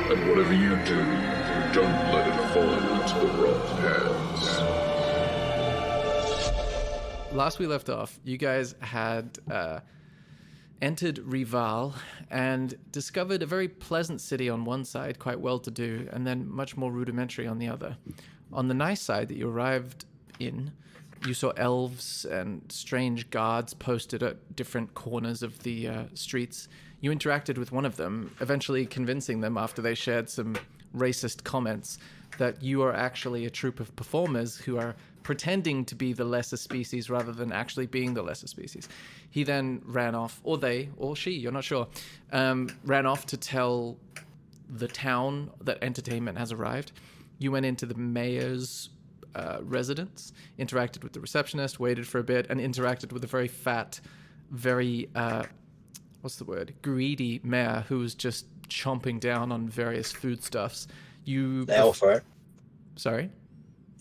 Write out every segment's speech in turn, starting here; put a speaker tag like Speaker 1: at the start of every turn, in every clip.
Speaker 1: And whatever you do, don't let it fall into the wrong hands.
Speaker 2: Last we left off, you guys had entered Rival and discovered a very pleasant city on one side, quite well-to-do, and then much more rudimentary on the other. On the nice side that you arrived in, you saw elves and strange guards posted at different corners of the streets. You interacted with one of them, eventually convincing them after they shared some racist comments that you are actually a troupe of performers who are pretending to be the lesser species rather than actually being the lesser species. He then ran off, or they, or she, you're not sure, ran off to tell the town that entertainment has arrived. You went into the mayor's residence, interacted with the receptionist, waited for a bit, and interacted with a very fat, very, greedy mayor who was just chomping down on various foodstuffs.
Speaker 3: The elf, right?
Speaker 2: Sorry?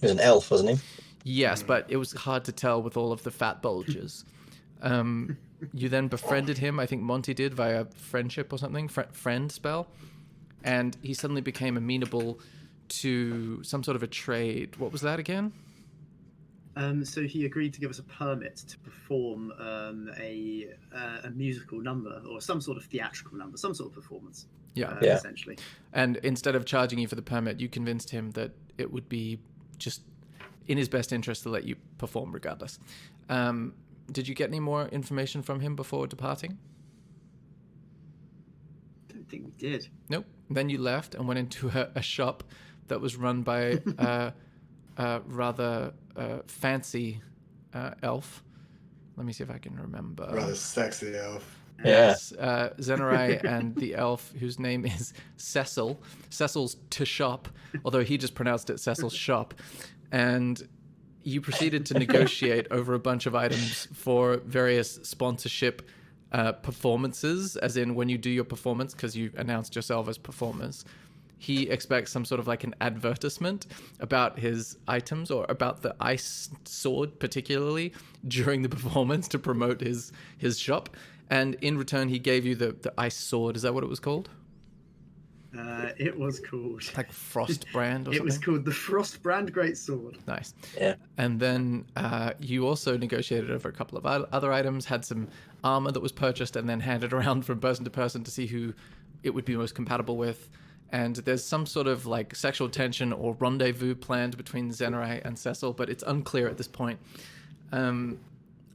Speaker 3: He was an elf, wasn't he?
Speaker 2: Yes, but it was hard to tell with all of the fat bulges. You then befriended him, I think Monty did, via friendship or something, friend spell, and he suddenly became amenable to some sort of a trade. What was that again?
Speaker 4: So he agreed to give us a permit to perform a musical number or some sort of theatrical number, some sort of performance.
Speaker 2: Yeah.
Speaker 4: Essentially.
Speaker 2: And instead of charging you for the permit, you convinced him that it would be just in his best interest to let you perform regardless. Did you get any more information from him before departing?
Speaker 4: I don't think we did.
Speaker 2: Nope. Then you left and went into a shop that was run by a rather fancy elf. Let me see if I can remember.
Speaker 5: Rather sexy elf.
Speaker 2: Yes, Zenarai and the elf, whose name is Cecil. Cecil's to shop, although he just pronounced it Cecil's shop. And you proceeded to negotiate over a bunch of items for various sponsorship performances, as in when you do your performance, because you announced yourself as performers, he expects some sort of like an advertisement about his items or about the ice sword particularly during the performance to promote his shop. And in return, he gave you the ice sword. Is that what it was called?
Speaker 4: It was called...
Speaker 2: Like Frost Brand or something?
Speaker 4: It was called the Frost Brand Greatsword.
Speaker 2: Nice.
Speaker 3: Yeah.
Speaker 2: And then you also negotiated over a couple of other items, had some armor that was purchased and then handed around from person to person to see who it would be most compatible with. And there's some sort of like sexual tension or rendezvous planned between Zenarai and Cecil, but it's unclear at this point.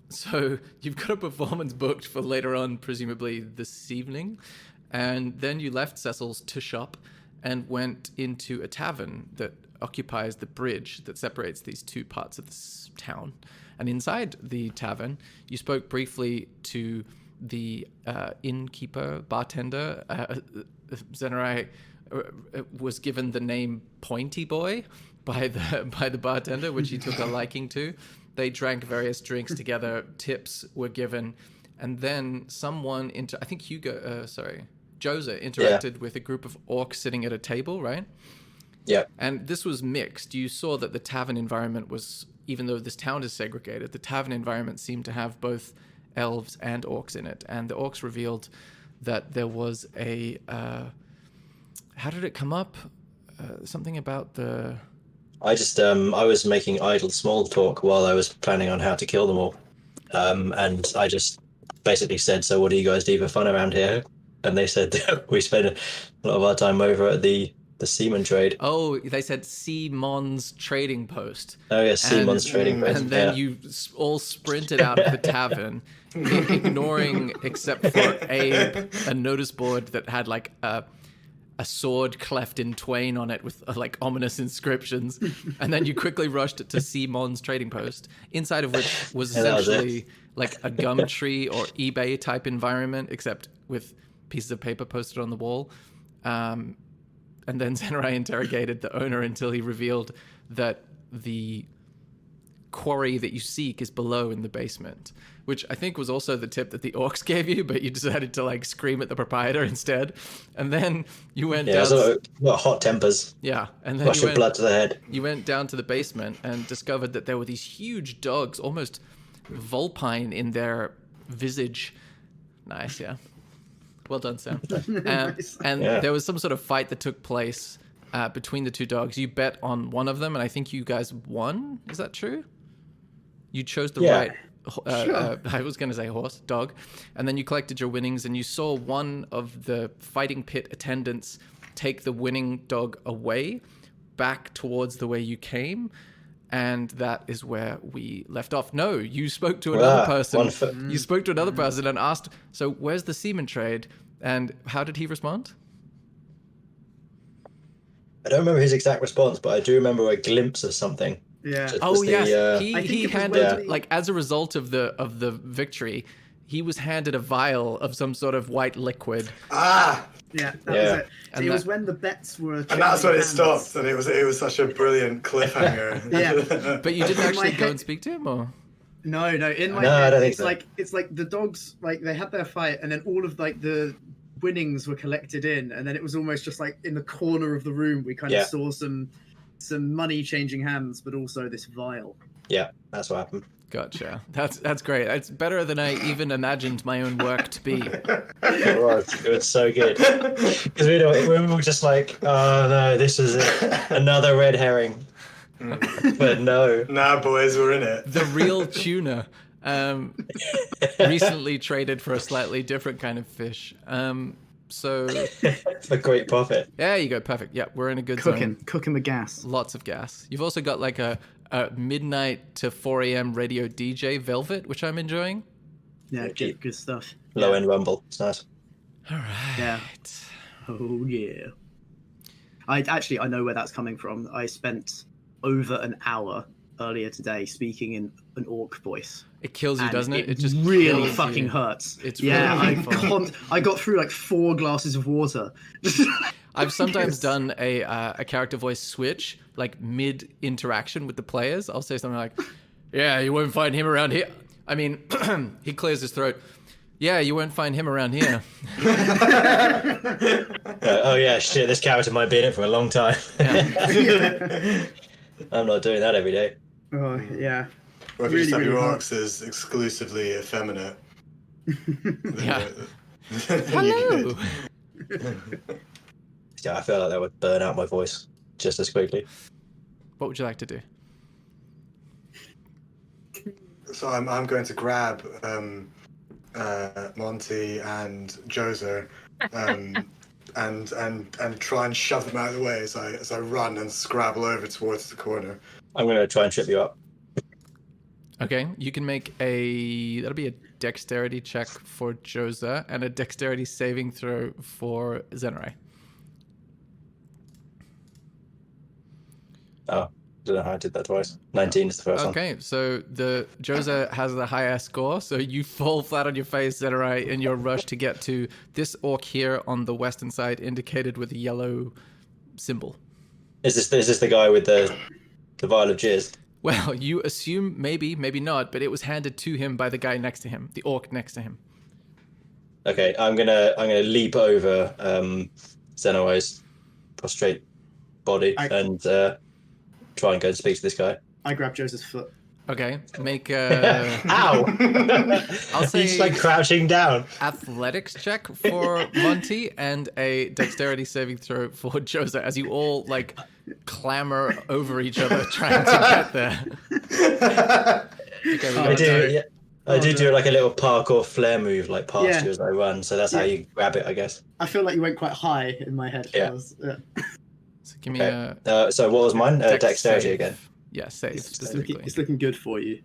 Speaker 2: So you've got a performance booked for later on, presumably this evening. And then you left Cecil's to shop and went into a tavern that occupies the bridge that separates these two parts of this town. And inside the tavern, you spoke briefly to the innkeeper, bartender. Zenarai was given the name Pointy Boy by the bartender, which he took a liking to. They drank various drinks together. Tips were given, and then someone I think Joza interacted with a group of orcs sitting at a table, right?
Speaker 3: Yeah.
Speaker 2: And this was mixed. You saw that the tavern environment was, even though this town is segregated, the tavern environment seemed to have both elves and orcs in it. And the orcs revealed that there was a how did it come up? Something about the...
Speaker 3: I was making idle small talk while I was planning on how to kill them all. And I just basically said, so what do you guys do for fun around here? And they said, we spend a lot of our time over at the seaman trade.
Speaker 2: Oh, they said Seamon's trading post.
Speaker 3: Oh, yeah, Seamon's trading post.
Speaker 2: And then you all sprinted out of the tavern, ignoring, except for a notice board that had like a sword cleft in twain on it with like ominous inscriptions. And then you quickly rushed to Seamon's trading post, inside of which was essentially like a Gumtree or eBay type environment, except with pieces of paper posted on the wall. And then Zenarai interrogated the owner until he revealed that the quarry that you seek is below in the basement, which I think was also the tip that the orcs gave you, but you decided to like scream at the proprietor instead. And then you went down.
Speaker 3: So hot tempers.
Speaker 2: Yeah, and then
Speaker 3: Rush of blood to the head.
Speaker 2: You went down to the basement and discovered that there were these huge dogs, almost vulpine in their visage. Nice, yeah. Well done, Sam.
Speaker 4: Nice.
Speaker 2: And
Speaker 3: Yeah.
Speaker 2: there was some sort of fight that took place between the two dogs. You bet on one of them, and I think you guys won. Is that true? You chose the
Speaker 3: Yeah.
Speaker 2: right.
Speaker 4: Sure.
Speaker 2: I was going to say dog, and then you collected your winnings, and you saw one of the fighting pit attendants take the winning dog away, back towards the way you came, and that is where we left off. No, you spoke to another person. You spoke to another person and asked, "So where's the semen trade?" And how did he respond?
Speaker 3: I don't remember his exact response, but I do remember a glimpse of something.
Speaker 4: Yeah.
Speaker 3: Just
Speaker 2: Oh
Speaker 3: was the,
Speaker 2: yes,
Speaker 4: I think
Speaker 2: he
Speaker 4: it was
Speaker 2: handed
Speaker 4: when-
Speaker 2: like as a result of the victory, he was handed a vial of some sort of white liquid.
Speaker 5: Ah,
Speaker 4: Yeah, that
Speaker 3: Yeah.
Speaker 4: was it.
Speaker 2: And
Speaker 4: It was
Speaker 2: that-
Speaker 4: when the bets were.
Speaker 5: and that's when it
Speaker 4: changing hands.
Speaker 5: stopped, and it was such a brilliant cliffhanger.
Speaker 4: Yeah.
Speaker 2: But you didn't
Speaker 4: In
Speaker 2: actually
Speaker 4: my
Speaker 2: go
Speaker 4: head-
Speaker 2: and speak to him, or
Speaker 4: No. In my
Speaker 3: No, I
Speaker 4: head,
Speaker 3: don't think
Speaker 4: it's
Speaker 3: so.
Speaker 4: it's like the dogs, like they had their fight, and then all of like the winnings were collected in, and then it was almost just like in the corner of the room we kind
Speaker 3: Yeah.
Speaker 4: of saw some money changing hands, but also this vial.
Speaker 3: Yeah, that's what happened.
Speaker 2: gotcha. That's great. It's better than I even imagined my own work to be.
Speaker 3: It was so good. Because we were all just like, oh no, this is it. Another red herring. But no.
Speaker 5: Nah, boys, we're in it.
Speaker 2: The real tuna. Recently traded for a slightly different kind of fish. So
Speaker 3: For great profit.
Speaker 2: there you go. Perfect. Yeah, we're in a good zone.
Speaker 4: Cooking the gas.
Speaker 2: Lots of gas. You've also got like a midnight to 4 a.m. radio DJ Velvet, which I'm enjoying.
Speaker 4: Yeah, good stuff.
Speaker 3: Low end rumble. It's nice.
Speaker 2: All right.
Speaker 4: Yeah. Oh yeah. I know where that's coming from. I spent over an hour earlier today speaking in an orc voice.
Speaker 2: It kills you,
Speaker 4: And
Speaker 2: doesn't it?
Speaker 4: It
Speaker 2: just
Speaker 4: really
Speaker 2: kills
Speaker 4: fucking
Speaker 2: you.
Speaker 4: hurts.
Speaker 2: It's
Speaker 4: yeah,
Speaker 2: really painful.
Speaker 4: I got through like 4 glasses of water.
Speaker 2: I've sometimes done a character voice switch, like mid interaction with the players. I'll say something like, "Yeah, you won't find him around here." I mean, he clears his throat. "Yeah, you won't find him around here."
Speaker 3: Oh yeah, shit, this character might be in it for a long time. I'm not doing that every day.
Speaker 4: Oh yeah.
Speaker 5: Or if you just have
Speaker 4: Really,
Speaker 5: your
Speaker 4: really
Speaker 5: orcs as exclusively effeminate.
Speaker 2: Yeah.
Speaker 5: Then
Speaker 2: Hello.
Speaker 3: Yeah, I feel like that would burn out my voice just as quickly.
Speaker 2: What would you like to do?
Speaker 5: So I'm going to grab Monty and Joser and try and shove them out of the way as I run and scrabble over towards the corner.
Speaker 3: I'm going to try and trip you up.
Speaker 2: Okay, you can make that'll be a dexterity check for Josa and a dexterity saving throw for Zenrai.
Speaker 3: Oh, I don't know how I did that twice. 19 is the first one.
Speaker 2: Okay, so the Josa has the highest score, so you fall flat on your face, Zenrai, in your rush to get to this orc here on the western side, indicated with a yellow symbol.
Speaker 3: Is this the guy with the vial of jizz?
Speaker 2: Well, you assume maybe not, but it was handed to him by the guy next to him, the orc next to him.
Speaker 3: Okay, I'm gonna leap over Zenowai's prostrate body and try and go and speak to this guy.
Speaker 4: I grabbed Joseph's foot.
Speaker 2: Okay, make a
Speaker 3: Ow!
Speaker 2: I'll say
Speaker 3: He's like crouching down.
Speaker 2: athletics check for Monty and a dexterity saving throw for Josa as you all like clamber over each other trying to get there. Okay, we
Speaker 3: I
Speaker 2: got
Speaker 3: do.
Speaker 4: no.
Speaker 3: Yeah, I do do like a little parkour flare move, like past
Speaker 4: Yeah.
Speaker 3: you as I run. So that's how you grab it, I guess.
Speaker 4: I feel like you went quite high in my head.
Speaker 3: Yeah.
Speaker 2: So give me a
Speaker 3: So what was mine?
Speaker 2: dex
Speaker 3: Dexterity
Speaker 2: save.
Speaker 3: again.
Speaker 2: Yeah, save specifically.
Speaker 4: It's looking good for you.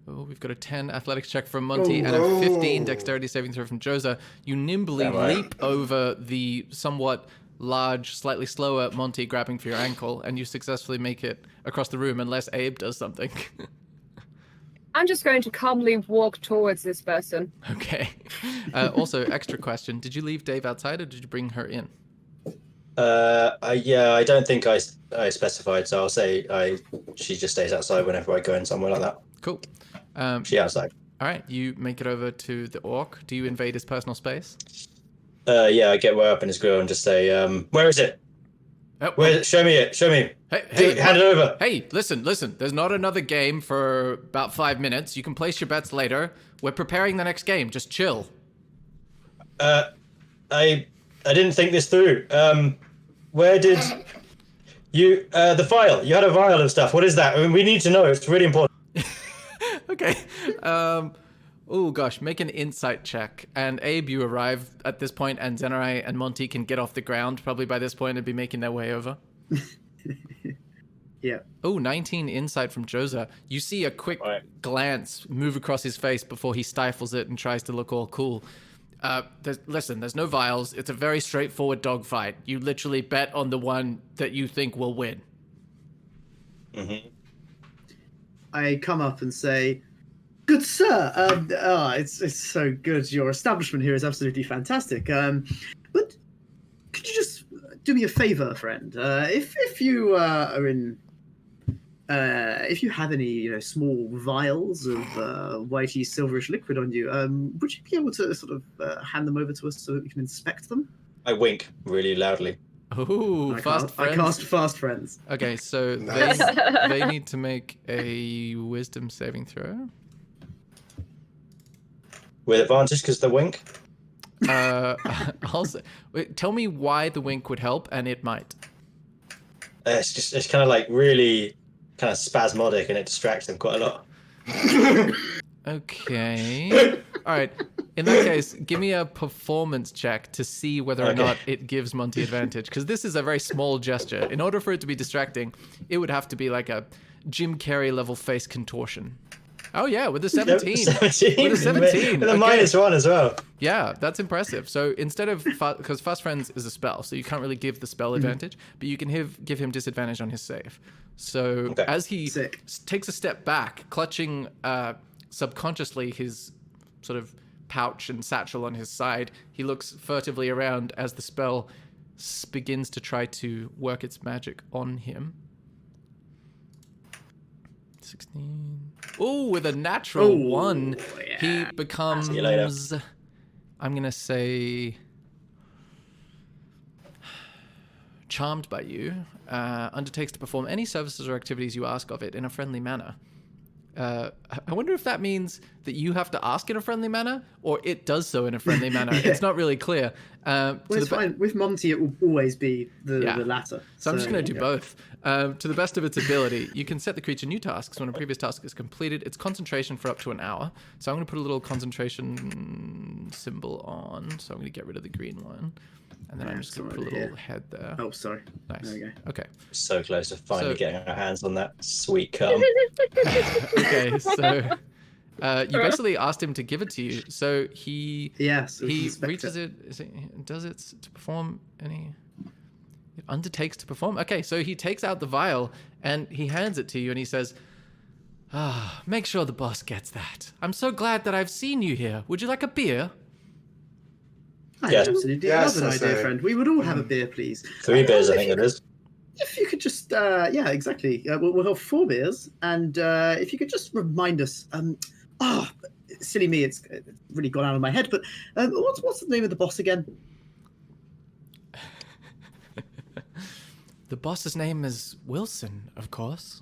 Speaker 2: Oh, we've got a 10 athletics check from Monty and a 15 dexterity saving throw from Josa. You nimbly
Speaker 3: Damn right.
Speaker 2: leap over the somewhat large, slightly slower Monty grabbing for your ankle, and you successfully make it across the room unless Abe does something.
Speaker 6: I'm just going to calmly walk towards this person.
Speaker 2: Okay. Also, extra question. Did you leave Dave outside or did you bring her in?
Speaker 3: I don't think I specified, so I'll say she just stays outside whenever I go in somewhere like that.
Speaker 2: Cool.
Speaker 3: She outside.
Speaker 2: All right. You make it over to the orc. Do you invade his personal space?
Speaker 3: Yeah, I get way up in his grill and just say, where is it?
Speaker 2: Oh,
Speaker 3: Where is it? Show me it. Show me.
Speaker 2: Hey,
Speaker 3: Hand it over.
Speaker 2: Hey, listen. There's not another game for about 5 minutes. You can place your bets later. We're preparing the next game. Just chill.
Speaker 3: I didn't think this through. Where did you the vial? You had a vial of stuff. What is that? I mean, we need to know. It's really important.
Speaker 2: Okay. Oh gosh, make an insight check. And Abe, you arrive at this point, and Zenarai and Monty can get off the ground. Probably by this point, and be making their way over.
Speaker 4: Yeah.
Speaker 2: Oh, 19 insight from Joza. You see a quick glance move across his face before he stifles it and tries to look all cool. There's no vials. It's a very straightforward dogfight. You literally bet on the one that you think will win.
Speaker 3: Mm-hmm.
Speaker 4: I come up and say, "Good sir, it's so good. Your establishment here is absolutely fantastic. But could you just do me a favor, friend? If you are in, if you have any small vials of whitey silverish liquid on you, would you be able to sort of hand them over to us so that we can inspect them?"
Speaker 3: I wink really loudly.
Speaker 2: Ooh, fast friends.
Speaker 4: I cast fast friends.
Speaker 2: Okay, so
Speaker 5: Nice.
Speaker 2: they need to make a wisdom saving throw.
Speaker 3: With advantage because the wink.
Speaker 2: Also, wait, tell me why the wink would help, and it might.
Speaker 3: It's kind of like really kind of spasmodic and it distracts them quite a lot.
Speaker 2: Okay. All right. In that case, give me a performance check to see whether or not it gives Monty advantage. Because this is a very small gesture. In order for it to be distracting, it would have to be like a Jim Carrey level face contortion. Oh, yeah, with a 17.
Speaker 3: 17.
Speaker 2: With a 17.
Speaker 3: With a
Speaker 2: Okay.
Speaker 3: -1 as well.
Speaker 2: Yeah, that's impressive. So instead of, because Fast Friends is a spell, so you can't really give the spell advantage, but you can give him disadvantage on his save. So as he takes a step back, clutching subconsciously his sort of pouch and satchel on his side, he looks furtively around as the spell begins to try to work its magic on him. 16. Oh, with a natural 1, he becomes,
Speaker 3: See you later.
Speaker 2: I'm going to say, charmed by you, undertakes to perform any services or activities you ask of it in a friendly manner. I wonder if that means that you have to ask in a friendly manner, or it does so in a friendly manner. It's not really clear.
Speaker 4: Well, it's fine. With Monty, it will always be the latter.
Speaker 2: So I'm just going to do both. To the best of its ability, you can set the creature new tasks when a previous task is completed. It's concentration for up to an hour. So I'm going to put a little concentration symbol on. So I'm going to get rid of the green one. And then I'm just going to put a little head there.
Speaker 4: Oh, sorry.
Speaker 2: Nice.
Speaker 4: There we go.
Speaker 2: Okay.
Speaker 3: So close to finally getting our hands on that sweet cum.
Speaker 2: Okay, so you basically asked him to give it to you. So he reaches it. Does it to perform any? It undertakes to perform. Okay, so he takes out the vial and he hands it to you, and he says, make sure the boss gets that. I'm so glad that I've seen you here. Would you like a beer?
Speaker 4: I
Speaker 3: Yes.
Speaker 4: absolutely
Speaker 5: Yes,
Speaker 4: love an
Speaker 5: I
Speaker 4: idea,
Speaker 5: say.
Speaker 4: friend. We would all have a beer, please.
Speaker 3: 3 beers, I think it is.
Speaker 4: If you could just, yeah, exactly. We'll have 4 beers, and if you could just remind us, silly me, it's really gone out of my head, but what's the name of the boss again?
Speaker 2: The boss's name is Wilson, of course.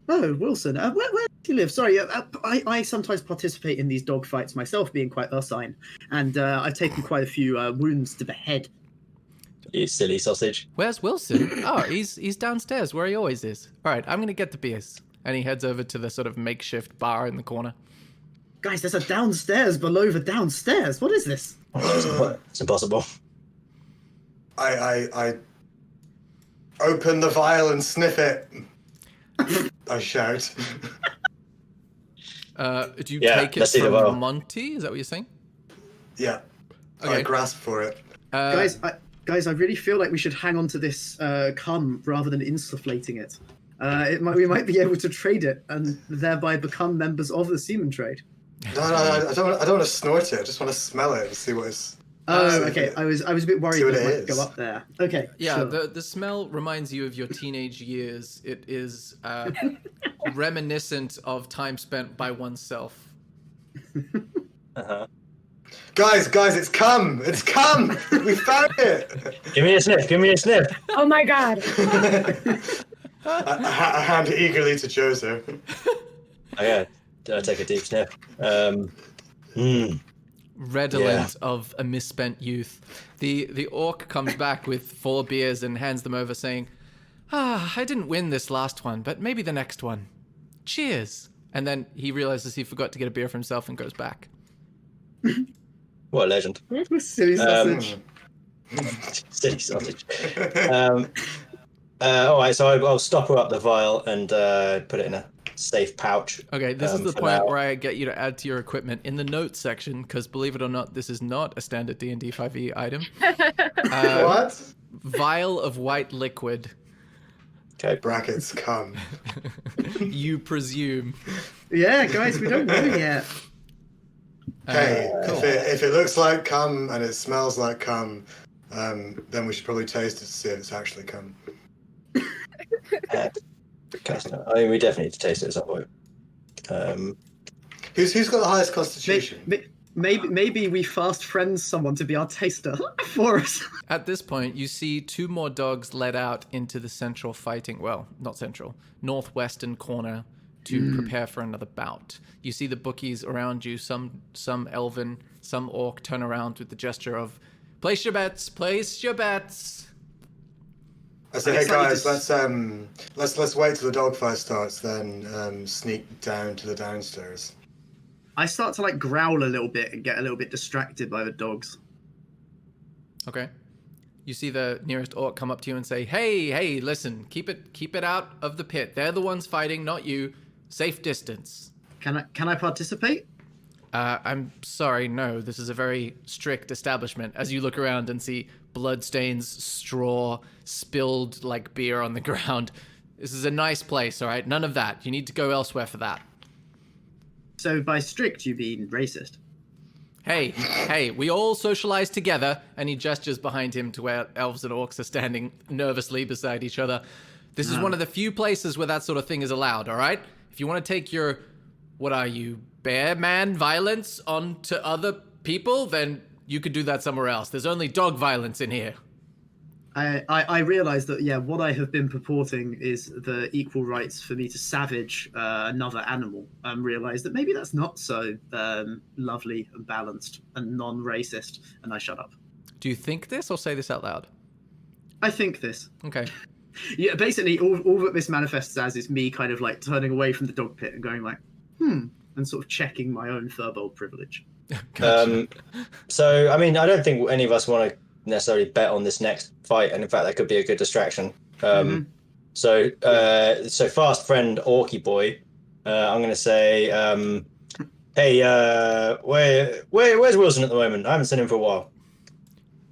Speaker 4: Oh, Wilson. Where does he live? Sorry, I sometimes participate in these dog fights myself, being quite ursine, and I've taken quite a few wounds to the head.
Speaker 3: You silly sausage.
Speaker 2: Where's Wilson? Oh, he's downstairs where he always is. All right, I'm going to get the beers. And he heads over to the sort of makeshift bar in the corner.
Speaker 4: Guys, there's a downstairs below the downstairs. What is this?
Speaker 3: It's impossible.
Speaker 5: I open the vial and sniff it. I shout.
Speaker 2: Do you
Speaker 3: Yeah,
Speaker 2: take it
Speaker 3: let's see the vial.
Speaker 2: from Monty? Is that what you're saying?
Speaker 5: Yeah.
Speaker 2: Okay.
Speaker 5: I grasp for it.
Speaker 4: Guys, I really feel like we should hang on to this cum rather than insufflating it. We might be able to trade it and thereby become members of the semen trade.
Speaker 5: No, I don't want to snort it. I just want to smell it and see what it's.
Speaker 4: Oh, okay. I was a bit worried
Speaker 5: See what
Speaker 4: that it
Speaker 5: it
Speaker 4: might
Speaker 5: is.
Speaker 4: go up there. Okay.
Speaker 2: Yeah,
Speaker 4: sure.
Speaker 2: the smell reminds you of your teenage years. It is reminiscent of time spent by oneself.
Speaker 3: Uh-huh.
Speaker 5: Guys, it's come! It's come! We found it!
Speaker 3: Give me a sniff.
Speaker 6: Oh my god.
Speaker 5: I hand it eagerly to Jozo.
Speaker 3: Oh yeah, I take a deep sniff.
Speaker 2: Redolent of a misspent youth. The orc comes back with 4 beers and hands them over, saying, I didn't win this last one, but maybe the next one. Cheers. And then he realizes he forgot to get a beer for himself and goes back.
Speaker 3: What a legend.
Speaker 4: Silly sausage.
Speaker 3: Silly sausage. All right, so I'll stopper up the vial and put it in a safe pouch.
Speaker 2: Okay, this is the
Speaker 3: for
Speaker 2: point
Speaker 3: now.
Speaker 2: where I get you to add to your equipment in the notes section, because believe it or not, this is not a standard D&D 5e item.
Speaker 5: What?
Speaker 2: Vial of white liquid.
Speaker 3: Okay.
Speaker 5: Brackets come.
Speaker 2: You presume.
Speaker 4: Yeah, guys, we don't know yet.
Speaker 5: Hey,
Speaker 2: Cool.
Speaker 5: if it looks like cum and it smells like cum, then we should probably taste it to see if it's actually cum.
Speaker 3: I mean, we definitely need to taste it at some point.
Speaker 5: Who's got the highest constitution?
Speaker 4: Maybe we fast friend someone to be our taster for us.
Speaker 2: At this point, you see 2 more dogs led out into the central fighting, well, not central, northwestern corner to prepare for another bout. You see the bookies around you, some elven, some orc turn around with the gesture of, place your bets.
Speaker 5: I say, hey guys, let's wait till the dogfight starts, then sneak down to the downstairs.
Speaker 4: I start to like growl a little bit and get a little bit distracted by the dogs.
Speaker 2: Okay. You see the nearest orc come up to you and say, hey, listen, keep it out of the pit. They're the ones fighting, not you. Safe distance.
Speaker 4: Can I participate?
Speaker 2: I'm sorry, no. This is a very strict establishment. As you look around and see bloodstains, straw, spilled like beer on the ground. This is a nice place, all right? None of that. You need to go elsewhere for that.
Speaker 4: So by strict, you mean racist?
Speaker 2: Hey, we all socialize together. And he gestures behind him to where elves and orcs are standing nervously beside each other. This is one of the few places where that sort of thing is allowed, all right? If you want to take your, what are you, bear man violence onto other people, then you could do that somewhere else. There's only dog violence in here.
Speaker 4: I realize that, yeah, what I have been purporting is the equal rights for me to savage another animal. Realize that maybe that's not so lovely and balanced and non-racist, and I shut up.
Speaker 2: Do you think this or say this out loud?
Speaker 4: I think this.
Speaker 2: Okay.
Speaker 4: Yeah, basically, all that this manifests as is me kind of like turning away from the dog pit and going like, and sort of checking my own furbolg privilege.
Speaker 2: Gotcha.
Speaker 3: So, I mean, I don't think any of us want to necessarily bet on this next fight, and in fact, that could be a good distraction. So fast friend Orky boy, I'm going to say, hey, where's Wilson at the moment? I haven't seen him for a while.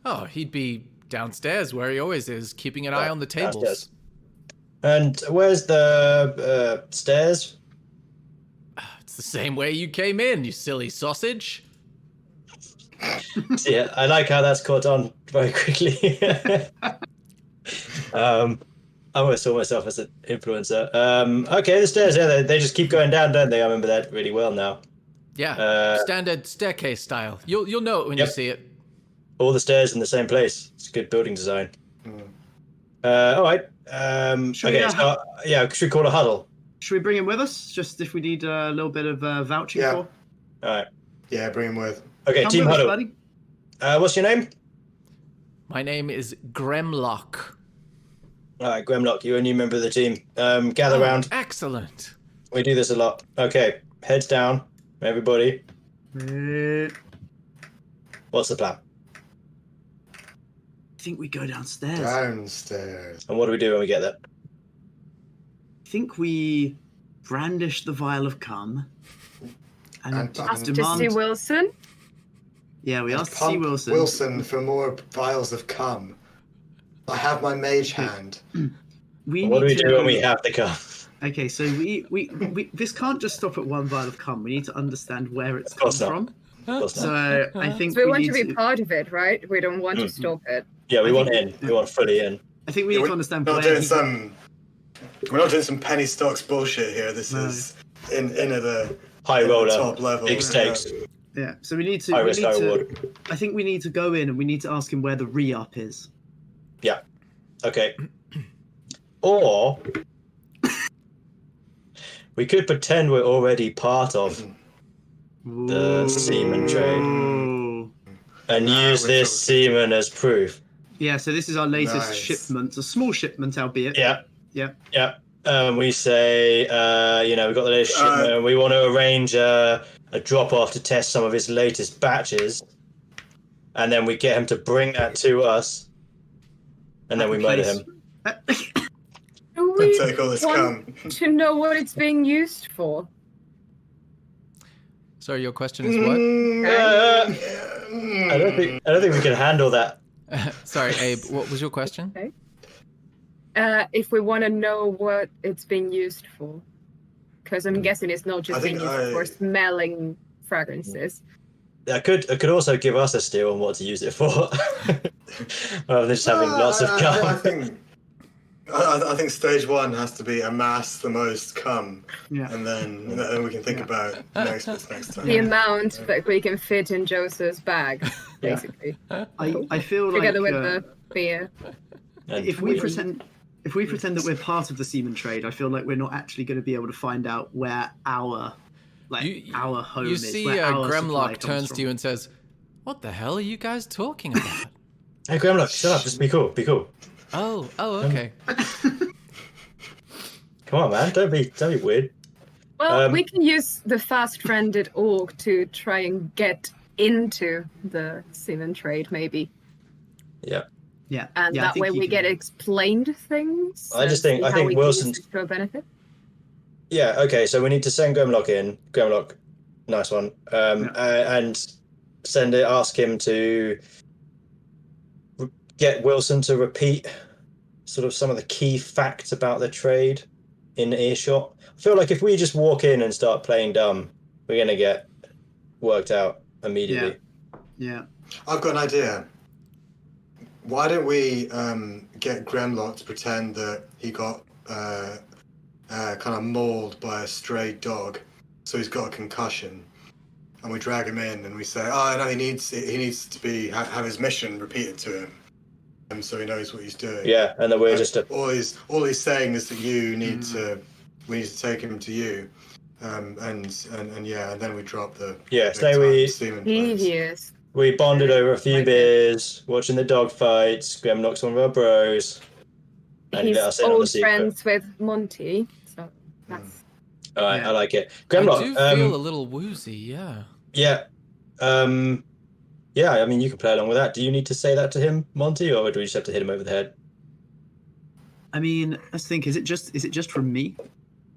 Speaker 2: Oh, he'd be downstairs where he always is, keeping an eye on the tables.
Speaker 3: Downstairs. And where's the stairs?
Speaker 2: It's the same way you came in, you silly sausage.
Speaker 3: Yeah, I like how that's caught on very quickly. I almost saw myself as an influencer. Okay, the stairs, yeah, they just keep going down, don't they? I remember that really well now.
Speaker 2: Yeah, standard staircase style. You'll know it when you see it.
Speaker 3: All the stairs in the same place. It's good building design. All right. Should we call a huddle?
Speaker 4: Should we bring him with us, just if we need a little bit of vouching for?
Speaker 3: All right.
Speaker 5: Yeah, bring him with.
Speaker 3: Okay,
Speaker 4: Come
Speaker 3: team
Speaker 4: with us,
Speaker 3: huddle.
Speaker 4: buddy.
Speaker 3: What's your name?
Speaker 2: My name is Gremlock.
Speaker 3: All right, Gremlock, you're a new member of the team. Gather round.
Speaker 2: Excellent.
Speaker 3: We do this a lot. Okay, heads down, everybody. What's the plan?
Speaker 4: I think we go downstairs.
Speaker 5: Downstairs.
Speaker 3: And what do we do when we get there?
Speaker 4: I think we brandish the vial of cum and
Speaker 5: Ask
Speaker 6: To see Wilson?
Speaker 4: Yeah, we asked to see
Speaker 5: Pump
Speaker 4: Wilson.
Speaker 5: Wilson for more vials of cum. I have my mage hand.
Speaker 3: What do we do when we have the cum?
Speaker 4: Okay, so we this can't just stop at one vial of cum. We need to understand where it's come from.
Speaker 3: Of course not.
Speaker 4: So I think
Speaker 6: So we want
Speaker 4: need
Speaker 6: to be part of it, right? We don't want to stop it.
Speaker 3: Yeah, we
Speaker 4: I
Speaker 3: want
Speaker 4: think-
Speaker 3: in. We want fully in.
Speaker 4: I think we need to understand
Speaker 5: We're not
Speaker 4: where
Speaker 5: doing we're not doing some penny stocks bullshit here. This is in at the
Speaker 3: High roller,
Speaker 5: top level.
Speaker 3: big stakes.
Speaker 4: Yeah. So we need to.
Speaker 3: High
Speaker 4: we
Speaker 3: risk,
Speaker 4: need
Speaker 3: high
Speaker 4: to.
Speaker 3: reward.
Speaker 4: I think we need to go in and we need to ask him where the re-up is.
Speaker 3: Yeah. Okay. Or we could pretend we're already part of the semen trade
Speaker 4: Ooh.
Speaker 3: and
Speaker 5: Now
Speaker 3: use
Speaker 5: we're
Speaker 3: this
Speaker 5: talking.
Speaker 3: semen as proof.
Speaker 4: Yeah. So this is our latest
Speaker 5: Nice.
Speaker 4: shipment. A small shipment, albeit.
Speaker 3: Yeah.
Speaker 4: Yeah.
Speaker 3: Yeah. We say, we've got the latest shipment. We want to arrange a drop-off to test some of his latest batches. And then we get him to bring that to us. And then we murder him.
Speaker 6: Do we
Speaker 5: Take all this
Speaker 6: want to know what it's being used for?
Speaker 2: Sorry, your question is what?
Speaker 3: I don't think we can handle that.
Speaker 2: Sorry, Abe. What was your question?
Speaker 6: If we want to know what it's being used for. Because I'm guessing it's not just being used for smelling fragrances.
Speaker 3: I could also give us a steer on what to use it for, rather than just having lots of cum.
Speaker 5: I think stage 1 has to be amass the most cum, and then we can think about next time.
Speaker 6: The amount that we can fit in Joseph's bag, basically.
Speaker 4: I feel like
Speaker 6: together with the beer.
Speaker 4: If we pretend that we're part of the semen trade, I feel like we're not actually going to be able to find out where our home
Speaker 2: You
Speaker 4: is.
Speaker 2: see,
Speaker 4: where our supply
Speaker 2: Gremlock
Speaker 4: comes
Speaker 2: turns
Speaker 4: from.
Speaker 2: to you and says, "What the hell are you guys talking about?"
Speaker 3: Hey, Gremlock, shut up. Just be cool. Be cool.
Speaker 2: Oh, okay.
Speaker 3: Come on, man. Don't be weird.
Speaker 6: Well, we can use the fast-friended orc to try and get into the semen trade, maybe.
Speaker 3: Yeah.
Speaker 4: Yeah.
Speaker 6: And
Speaker 4: yeah,
Speaker 6: that way we get explained things.
Speaker 3: I just think Wilson
Speaker 6: to a benefit.
Speaker 3: Yeah. Okay. So we need to send Gremlock in. Gremlock, nice one. And ask him to get Wilson to repeat sort of some of the key facts about the trade in earshot. I feel like if we just walk in and start playing dumb, we're gonna get worked out immediately.
Speaker 4: Yeah.
Speaker 5: I've got an idea. Why don't we get Gremlock to pretend that he got kind of mauled by a stray dog, so he's got a concussion, and we drag him in and we say, "Oh no, he needs to have his mission repeated to him, so he knows what he's doing."
Speaker 3: Yeah, and then we're just
Speaker 5: all he's saying is that we need to take him to you, and then we drop the
Speaker 3: we bonded over a few beers, watching the dog fights. Gremlock's one of our bros. And
Speaker 6: He's
Speaker 3: let us in on the
Speaker 6: old
Speaker 3: secret.
Speaker 6: friends with Monty, so that's...
Speaker 3: All right, I like it. Gremlock,
Speaker 2: I do feel a little woozy, yeah.
Speaker 3: Yeah. I mean, you can play along with that. Do you need to say that to him, Monty, or do we just have to hit him over the head?
Speaker 4: I mean, let's think. Is it just from me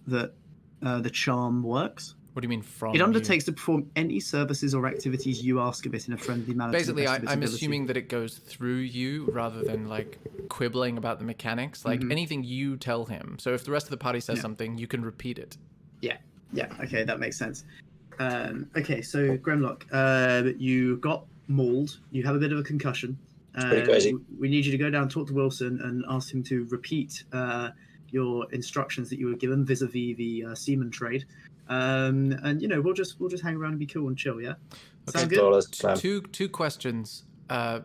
Speaker 4: that the charm works?
Speaker 2: What do you mean from
Speaker 4: It undertakes to perform any services or activities you ask of it in a friendly manner.
Speaker 2: Basically, I'm assuming that it goes through you rather than like quibbling about the mechanics. Like anything you tell him. So if the rest of the party says something, you can repeat it.
Speaker 4: Yeah. Okay, that makes sense. Okay, so Gremlock, you got mauled. You have a bit of a concussion.
Speaker 3: It's pretty crazy.
Speaker 4: We need you to go down, talk to Wilson, and ask him to repeat your instructions that you were given vis-a-vis the semen trade. And we'll just hang around and be cool and chill. Yeah.
Speaker 2: Okay.
Speaker 4: Sound
Speaker 2: good? Two questions. No,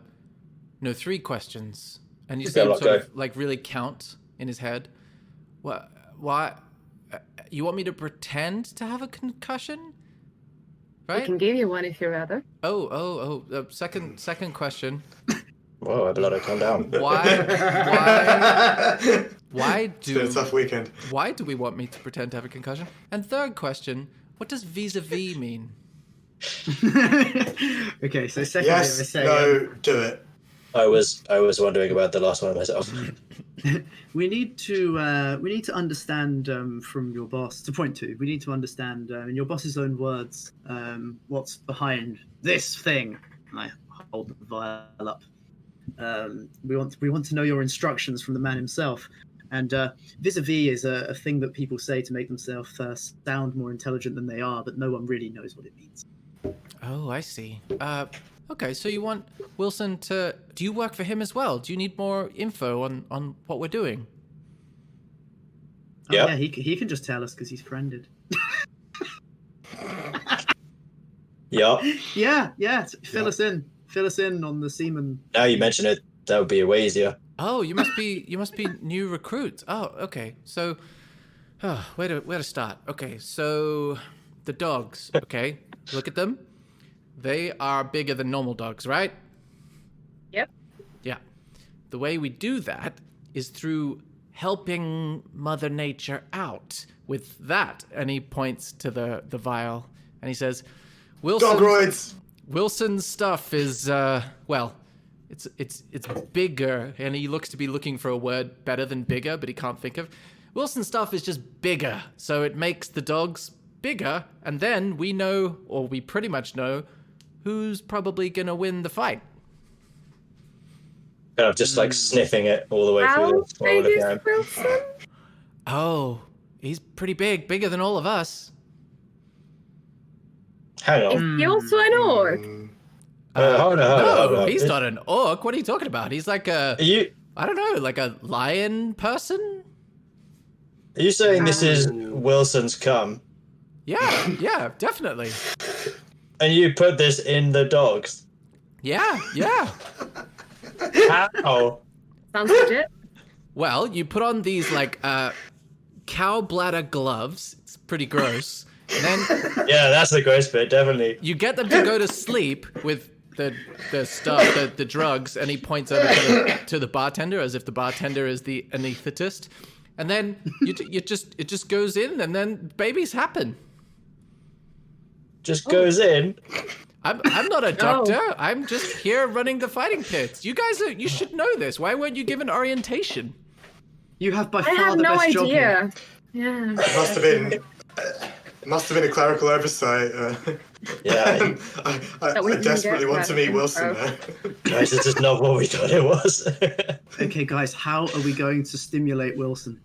Speaker 2: 3 questions. And you see him sort of like really count in his head. What? Why? You want me to pretend to have a concussion? Right?
Speaker 6: I can give you one if you'd rather.
Speaker 2: Oh. Second question.
Speaker 3: Whoa, I better calm down.
Speaker 2: Why
Speaker 5: It's been a tough weekend.
Speaker 2: Why do we want me to pretend to have a concussion? And third question, what does vis-a-vis mean?
Speaker 4: Okay, so second
Speaker 5: Yes, no, do it.
Speaker 3: I was wondering about the last one myself.
Speaker 4: We need to understand from your boss to point to. We need to understand in your boss's own words what's behind this thing. And I hold the vial up. We want to know your instructions from the man himself. And vis-a-vis is a thing that people say to make themselves sound more intelligent than they are, but no one really knows what it means.
Speaker 2: Oh, I see. Okay, so you want Wilson to... Do you work for him as well? Do you need more info on what we're doing?
Speaker 3: Yep.
Speaker 4: Yeah, he can just tell us because he's friended.
Speaker 3: Yeah.
Speaker 4: Yeah. Fill us in. Fill us in on the semen.
Speaker 3: Now you mention it, that would be way easier.
Speaker 2: Oh, you must be new recruits. Oh, okay. So, where to start? Okay, so the dogs. Okay, look at them. They are bigger than normal dogs, right?
Speaker 6: Yep.
Speaker 2: Yeah. The way we do that is through helping Mother Nature out with that. And he points to the vial and he says,
Speaker 5: Dogroids!
Speaker 2: Wilson's stuff is well, it's bigger, and he looks to be looking for a word better than bigger, but he can't think of. Wilson's stuff is just bigger, so it makes the dogs bigger, and then we know, or we pretty much know, who's probably gonna win the fight.
Speaker 3: Kind of just like sniffing it all the way
Speaker 6: How
Speaker 3: through this. while we're
Speaker 6: big
Speaker 3: looking at
Speaker 6: is
Speaker 3: him.
Speaker 6: Wilson?
Speaker 2: Oh, he's pretty big, bigger than all of us.
Speaker 3: Hang
Speaker 6: Is
Speaker 3: on.
Speaker 6: he also an orc?
Speaker 3: Hold on.
Speaker 2: No, he's not an orc. What are you talking about? He's like
Speaker 3: Are you
Speaker 2: I don't know, like a lion person?
Speaker 3: are you saying this is Wilson's cum?
Speaker 2: Yeah, definitely.
Speaker 3: And you put this in the dogs?
Speaker 2: Yeah.
Speaker 3: How?
Speaker 6: Sounds legit.
Speaker 2: Well, you put on these like cow bladder gloves. It's pretty gross. And then
Speaker 3: Yeah, that's the gross bit, definitely.
Speaker 2: you get them to go to sleep with the stuff, the drugs, and he points over to the bartender as if the bartender is the anesthetist. And then it just goes in, and then babies happen.
Speaker 3: Just goes in.
Speaker 2: I'm not a doctor. I'm just here running the fighting pits. You guys you should know this. Why weren't you given orientation?
Speaker 4: You have by
Speaker 6: I
Speaker 4: far
Speaker 6: have
Speaker 4: the
Speaker 6: no
Speaker 4: best job here.
Speaker 6: idea. Yeah.
Speaker 5: Must have been a clerical oversight.
Speaker 3: Yeah.
Speaker 6: That we
Speaker 5: I
Speaker 6: didn't
Speaker 5: desperately
Speaker 6: get
Speaker 5: want to
Speaker 6: that
Speaker 5: meet Wilson
Speaker 6: info.
Speaker 5: there.
Speaker 3: Guys, it's just not what we thought it was.
Speaker 4: Okay, guys, how are we going to stimulate Wilson?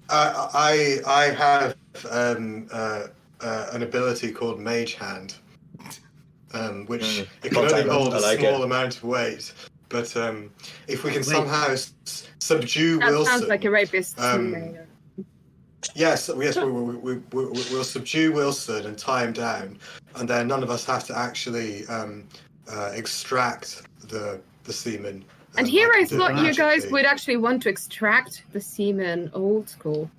Speaker 5: I have an ability called Mage Hand, which it can only
Speaker 3: Contact
Speaker 5: hold
Speaker 3: lens,
Speaker 5: a
Speaker 3: I like
Speaker 5: small
Speaker 3: it.
Speaker 5: amount of weight. But if we can somehow subdue
Speaker 6: That
Speaker 5: Wilson,
Speaker 6: sounds like a rapist to me.
Speaker 5: yes, we'll subdue Wilson and tie him down, and then none of us have to actually extract the semen.
Speaker 6: And here I
Speaker 5: can do it
Speaker 6: thought you guys
Speaker 5: magically.
Speaker 6: would actually want to extract the semen old school.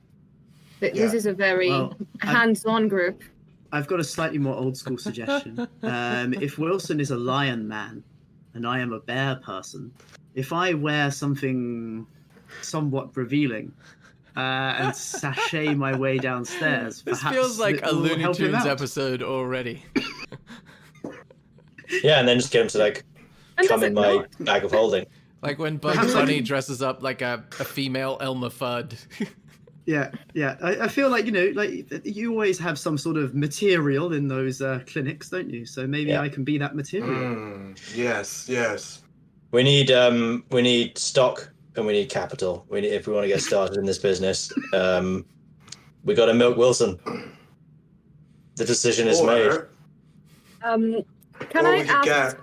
Speaker 6: But this
Speaker 5: Yeah.
Speaker 6: is a very
Speaker 4: Well,
Speaker 6: hands-on group.
Speaker 4: I've got a slightly more old school suggestion. If Wilson is a lion man and I am a bear person, if I wear something somewhat revealing and sashay my way downstairs,
Speaker 2: This
Speaker 4: perhaps
Speaker 2: feels like
Speaker 4: it
Speaker 2: a
Speaker 4: will
Speaker 2: Looney
Speaker 4: help him
Speaker 2: Tunes
Speaker 4: out.
Speaker 2: episode already.
Speaker 3: Yeah, and then just get him to like
Speaker 6: And
Speaker 3: come
Speaker 6: does
Speaker 3: in
Speaker 6: it
Speaker 3: my
Speaker 6: not?
Speaker 3: bag of holding.
Speaker 2: Like when Bugs Bunny dresses up like a female Elmer Fudd.
Speaker 4: Yeah. I feel like, like you always have some sort of material in those clinics, don't you? So maybe
Speaker 3: Yeah.
Speaker 4: I can be that material.
Speaker 5: Yes.
Speaker 3: We need stock and we need capital. If we want to get started in this business, we got to milk Wilson. The decision is made.
Speaker 6: Can
Speaker 5: Or
Speaker 6: I ask?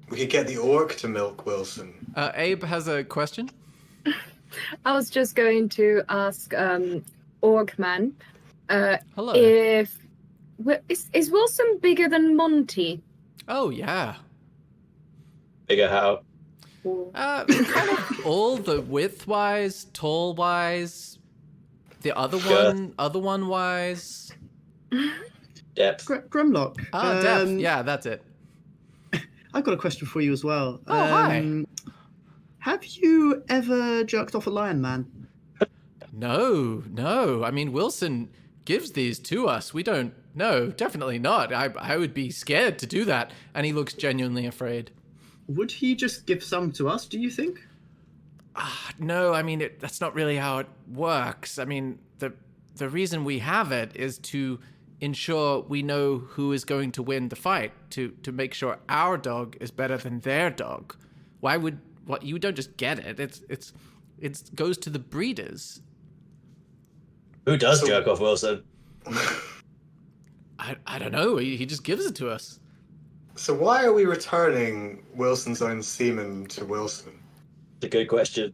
Speaker 5: we could get the orc to milk Wilson.
Speaker 2: Abe has a question.
Speaker 6: I was just going to ask Orgman
Speaker 2: Hello.
Speaker 6: if is Wilson bigger than Monty?
Speaker 2: Oh yeah.
Speaker 3: Figure how.
Speaker 2: Kind of all the width wise, tall wise, the other one wise.
Speaker 3: Depth.
Speaker 4: Grimlock.
Speaker 2: Depth. Yeah, that's it.
Speaker 4: I've got a question for you as well.
Speaker 2: Oh, hi.
Speaker 4: Have you ever jerked off a lion man?
Speaker 2: No. I mean, Wilson gives these to us. We don't. No, definitely not. I would be scared to do that. And he looks genuinely afraid.
Speaker 4: Would he just give some to us, do you think?
Speaker 2: No, I mean, that's not really how it works. I mean, the reason we have it is to ensure we know who is going to win the fight, to make sure our dog is better than their dog. You don't just get it. It goes to the breeders.
Speaker 3: Who does jerk off Wilson?
Speaker 2: I don't know. He just gives it to us.
Speaker 5: So why are we returning Wilson's own semen to Wilson?
Speaker 3: It's a good question.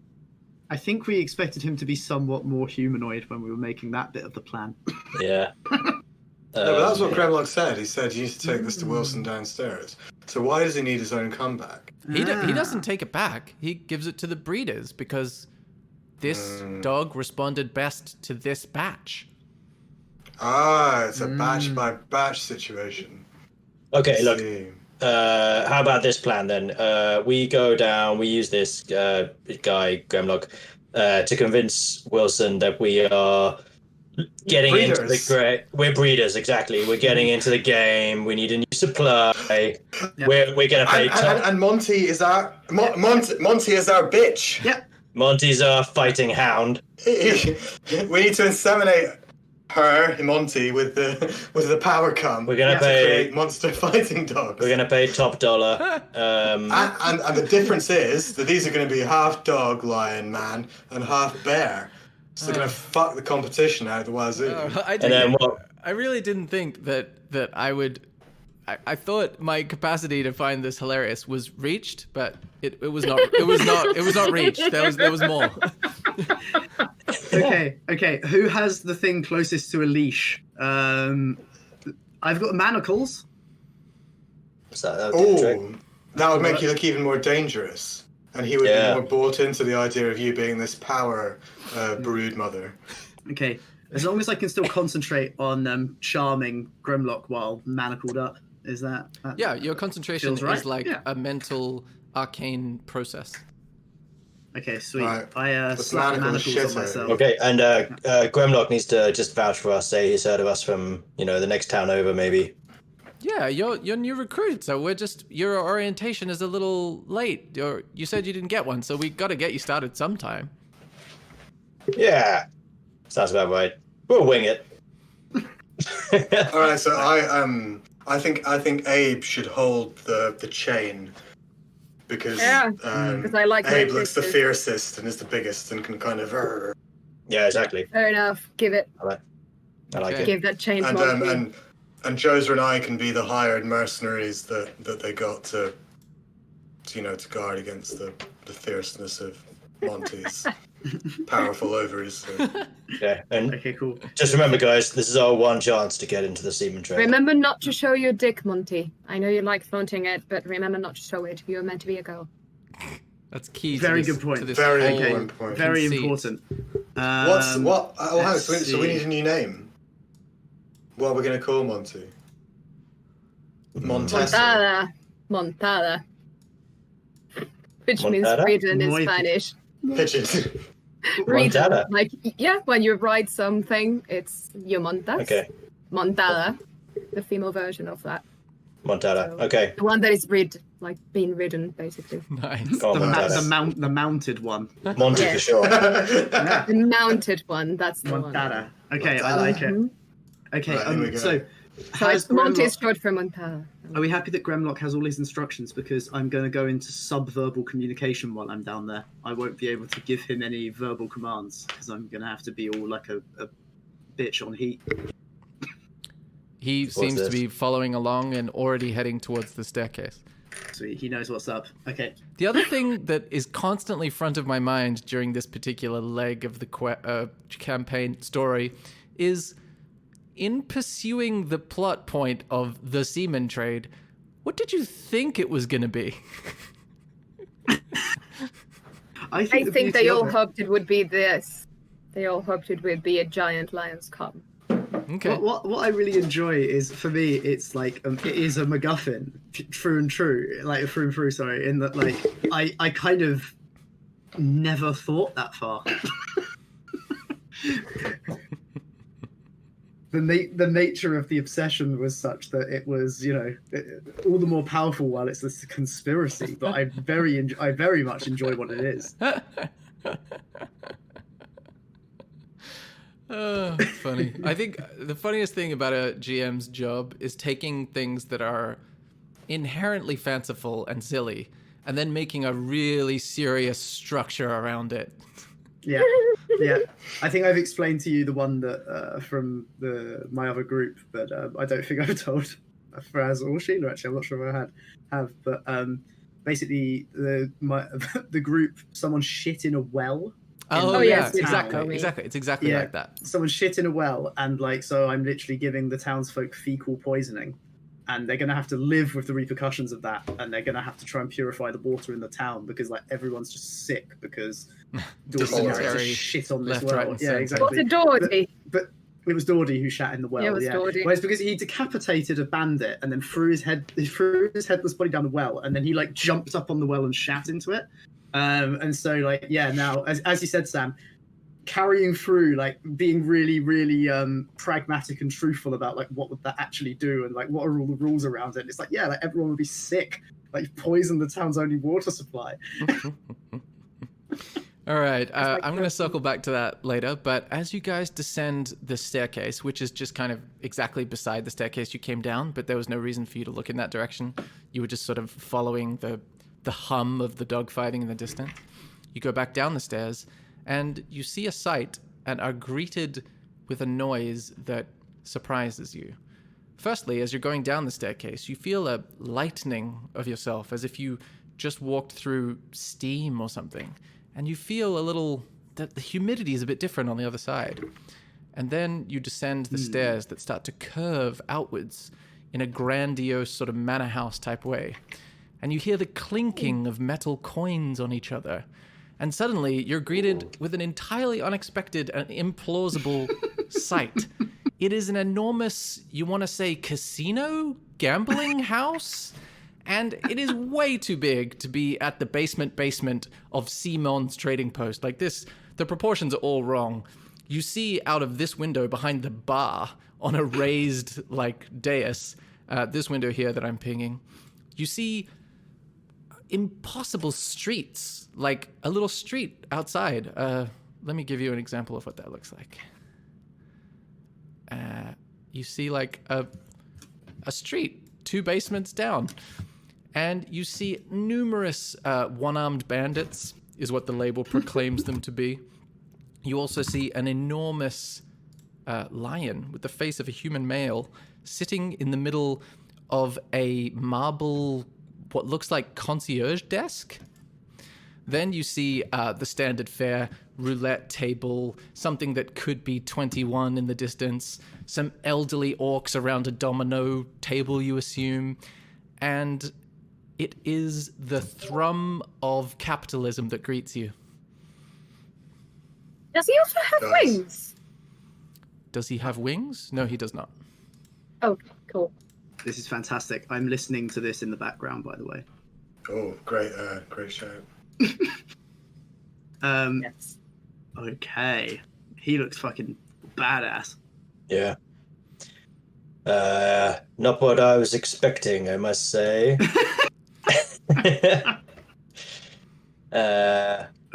Speaker 4: I think we expected him to be somewhat more humanoid when we were making that bit of the plan.
Speaker 3: Yeah.
Speaker 5: No, but that's what Gremlock said. He said you need to take this to Wilson downstairs. So why does he need his own comeback?
Speaker 2: He doesn't take it back. He gives it to the breeders because this dog responded best to this batch.
Speaker 5: It's a batch by batch situation.
Speaker 3: Okay, look. How about this plan then? We go down. We use this guy Gremlock to convince Wilson that we are getting into the great. We're breeders, exactly. We're getting into the game. We need a new supply. Yep. We're gonna pay.
Speaker 5: And Monty is our Monty is our bitch.
Speaker 4: Yep.
Speaker 3: Monty's our fighting hound.
Speaker 5: We need to inseminate her, Monty, with the power cum.
Speaker 3: We're gonna
Speaker 5: to
Speaker 3: pay
Speaker 5: create monster fighting dogs.
Speaker 3: We're gonna pay top dollar.
Speaker 5: And the difference is that these are going to be half dog, lion, man, and half bear. So they're going to fuck the competition out of the wazoo.
Speaker 2: I really didn't think that I would. I thought my capacity to find this hilarious was reached, but it was not. It was not reached. There was more.
Speaker 4: Okay. Who has the thing closest to a leash? I've got manacles.
Speaker 5: That would make you look even more dangerous. And he would be more bought into the idea of you being this power brood mother.
Speaker 4: Okay. As long as I can still concentrate on charming Gremlock while manacled up. Is that
Speaker 2: yeah, your concentration
Speaker 4: right?
Speaker 2: is like a mental arcane process.
Speaker 4: Okay, sweet.
Speaker 5: Right.
Speaker 4: I slap the manacles on myself.
Speaker 3: Okay, and Gremlock needs to just vouch for us, say he's heard of us from, the next town over, maybe.
Speaker 2: Yeah, you're new recruit, so your orientation is a little late. You said you didn't get one, so we got to get you started sometime.
Speaker 3: Yeah, sounds about right. We'll wing it.
Speaker 5: All right, so I think Abe should hold the chain because
Speaker 6: I like
Speaker 5: Abe looks the fiercest and is the biggest and can kind of.
Speaker 3: Yeah, exactly.
Speaker 6: Fair enough. Give it.
Speaker 3: I like it.
Speaker 6: Give that chain to Monty.
Speaker 5: And Joser and I can be the hired mercenaries that they got to guard against the fierceness of Monty's powerful ovaries. So.
Speaker 3: Yeah, and
Speaker 4: okay, cool.
Speaker 3: Just remember, guys, this is our one chance to get into the semen trade.
Speaker 6: Remember not to show your dick, Monty. I know you like flaunting it, but remember not to show it. You're meant to be a girl.
Speaker 2: That's key.
Speaker 4: Very good point.
Speaker 5: Very important point.
Speaker 4: Very important.
Speaker 5: So we need a new name. What are we going to call Monty?
Speaker 6: Montada. Which means reason in Spanish.
Speaker 5: Pigeon.
Speaker 3: Montada.
Speaker 6: Like, when you write something, it's you montas.
Speaker 3: Okay.
Speaker 6: Montada. The female version of that.
Speaker 3: Montada.
Speaker 6: So,
Speaker 3: okay.
Speaker 6: The one that is being ridden, basically.
Speaker 2: Nice.
Speaker 4: The mounted one.
Speaker 3: Monty for sure.
Speaker 6: The mounted one, that's the
Speaker 4: Montada.
Speaker 6: one.
Speaker 4: Okay, I like it. Okay,
Speaker 5: right,
Speaker 4: so
Speaker 6: Monty is short for Montada.
Speaker 4: Are we happy that Gremlock has all his instructions? Because I'm going to go into sub-verbal communication while I'm down there. I won't be able to give him any verbal commands because I'm going to have to be all like a bitch on heat.
Speaker 2: He seems to be following along and already heading towards the staircase.
Speaker 4: Sweet, he knows what's up. Okay.
Speaker 2: The other thing that is constantly front of my mind during this particular leg of the campaign story is, in pursuing the plot point of the semen trade, what did you think it was going to be?
Speaker 6: I think they all hoped it would be this. They all hoped it would be a giant lion's cub.
Speaker 2: Okay.
Speaker 4: What I really enjoy is, for me, it's like it is a MacGuffin, through and through. Sorry, in that I kind of never thought that far. The nature of the obsession was such that it was, all the more powerful while it's this conspiracy. But I very much enjoy what it is.
Speaker 2: Funny. I think the funniest thing about a GM's job is taking things that are inherently fanciful and silly and then making a really serious structure around it.
Speaker 4: Yeah. I think I've explained to you the one that from my other group, but I don't think I've told Fraz or Sheila. Actually, I'm not sure if I have. But basically, the group, someone shit in a well.
Speaker 2: Oh,
Speaker 4: the
Speaker 2: yeah,
Speaker 6: yes,
Speaker 2: exactly.
Speaker 6: yeah.
Speaker 2: It's exactly
Speaker 4: Yeah.
Speaker 2: like that.
Speaker 4: Someone shit in a well, and like, so I'm literally giving the townsfolk fecal poisoning, and they're gonna have to live with the repercussions of that, and they're gonna have to try and purify the water in the town because like everyone's just sick because Dorsey's character
Speaker 2: Dysentery,
Speaker 4: shit on this
Speaker 2: left, right,
Speaker 4: well.
Speaker 2: and
Speaker 4: Yeah,
Speaker 2: centre.
Speaker 4: exactly.
Speaker 6: What's a Doherty?
Speaker 4: But it was Dawdy who shat in the well.
Speaker 6: Yeah, it was Dawdy.
Speaker 4: Well, it's because he decapitated a bandit and then threw his headless body down the well, and then he like jumped up on the well and shat into it. And so like, yeah, now as you said, Sam, carrying through, like being really, really pragmatic and truthful about like what would that actually do and like what are all the rules around it. And it's like, yeah, like everyone would be sick. Like you've poisoned the town's only water supply.
Speaker 2: All right, I'm going to circle back to that later, but as you guys descend the staircase, which is just kind of exactly beside the staircase you came down, but there was no reason for you to look in that direction. You were just sort of following the hum of the dogfighting in the distance. You go back down the stairs, and you see a sight and are greeted with a noise that surprises you. Firstly, as you're going down the staircase, you feel a lightening of yourself, as if you just walked through steam or something. And you feel a little, that the humidity is a bit different on the other side. And then you descend the stairs that start to curve outwards in a grandiose sort of manor house type way. And you hear the clinking of metal coins on each other. And suddenly you're greeted with an entirely unexpected and implausible sight. It is an enormous, you want to say casino? Gambling house? And it is way too big to be at the basement of Simon's trading post. Like this, the proportions are all wrong. You see out of this window behind the bar on a raised like dais, this window here that I'm pinging, you see impossible streets, like a little street outside. Let me give you an example of what that looks like. You see like a street, 2 basements down. And you see numerous one-armed bandits, is what the label proclaims them to be. You also see an enormous lion with the face of a human male sitting in the middle of a marble, what looks like concierge desk. Then you see the standard fare roulette table, something that could be 21 in the distance, some elderly orcs around a domino table, you assume, and it is the thrum of capitalism that greets you.
Speaker 6: Does he also have wings?
Speaker 2: Does he have wings? No, he does not.
Speaker 6: Okay, cool.
Speaker 4: This is fantastic. I'm listening to this in the background, by the way.
Speaker 5: Oh, great show.
Speaker 6: Yes.
Speaker 4: Okay. He looks fucking badass.
Speaker 3: Yeah. Not what I was expecting, I must say.
Speaker 4: Okay.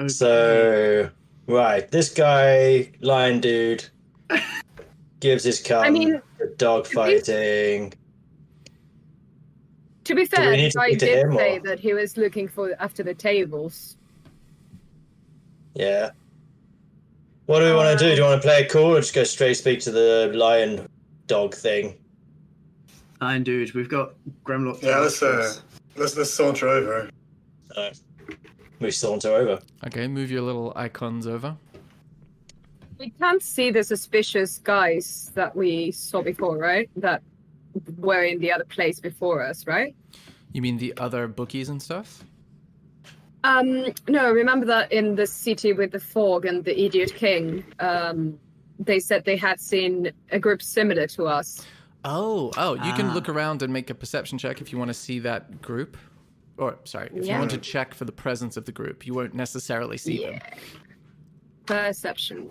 Speaker 3: So, right, this guy, lion dude, gives his cum for dog fighting.
Speaker 6: To be
Speaker 3: Do we
Speaker 6: fair,
Speaker 3: need
Speaker 6: the
Speaker 3: to
Speaker 6: guy
Speaker 3: speak to
Speaker 6: did
Speaker 3: him,
Speaker 6: say
Speaker 3: or-
Speaker 6: that he was looking for after the tables.
Speaker 3: Yeah. What do we want to do? Do you want to play it cool or just go straight speak to the lion dog thing?
Speaker 4: Iron dude, we've got Gremlock.
Speaker 5: Yeah, let's saunter over.
Speaker 3: Alright. We saunter over.
Speaker 2: Okay, move your little icons over.
Speaker 6: We can't see the suspicious guys that we saw before, right? That were in the other place before us, right?
Speaker 2: You mean the other bookies and stuff?
Speaker 6: No, remember that in the city with the fog and the idiot king, they said they had seen a group similar to us.
Speaker 2: Oh, you can look around and make a perception check if you want to see that group. Or, sorry, if you want to check for the presence of the group. You won't necessarily see them.
Speaker 6: Perception.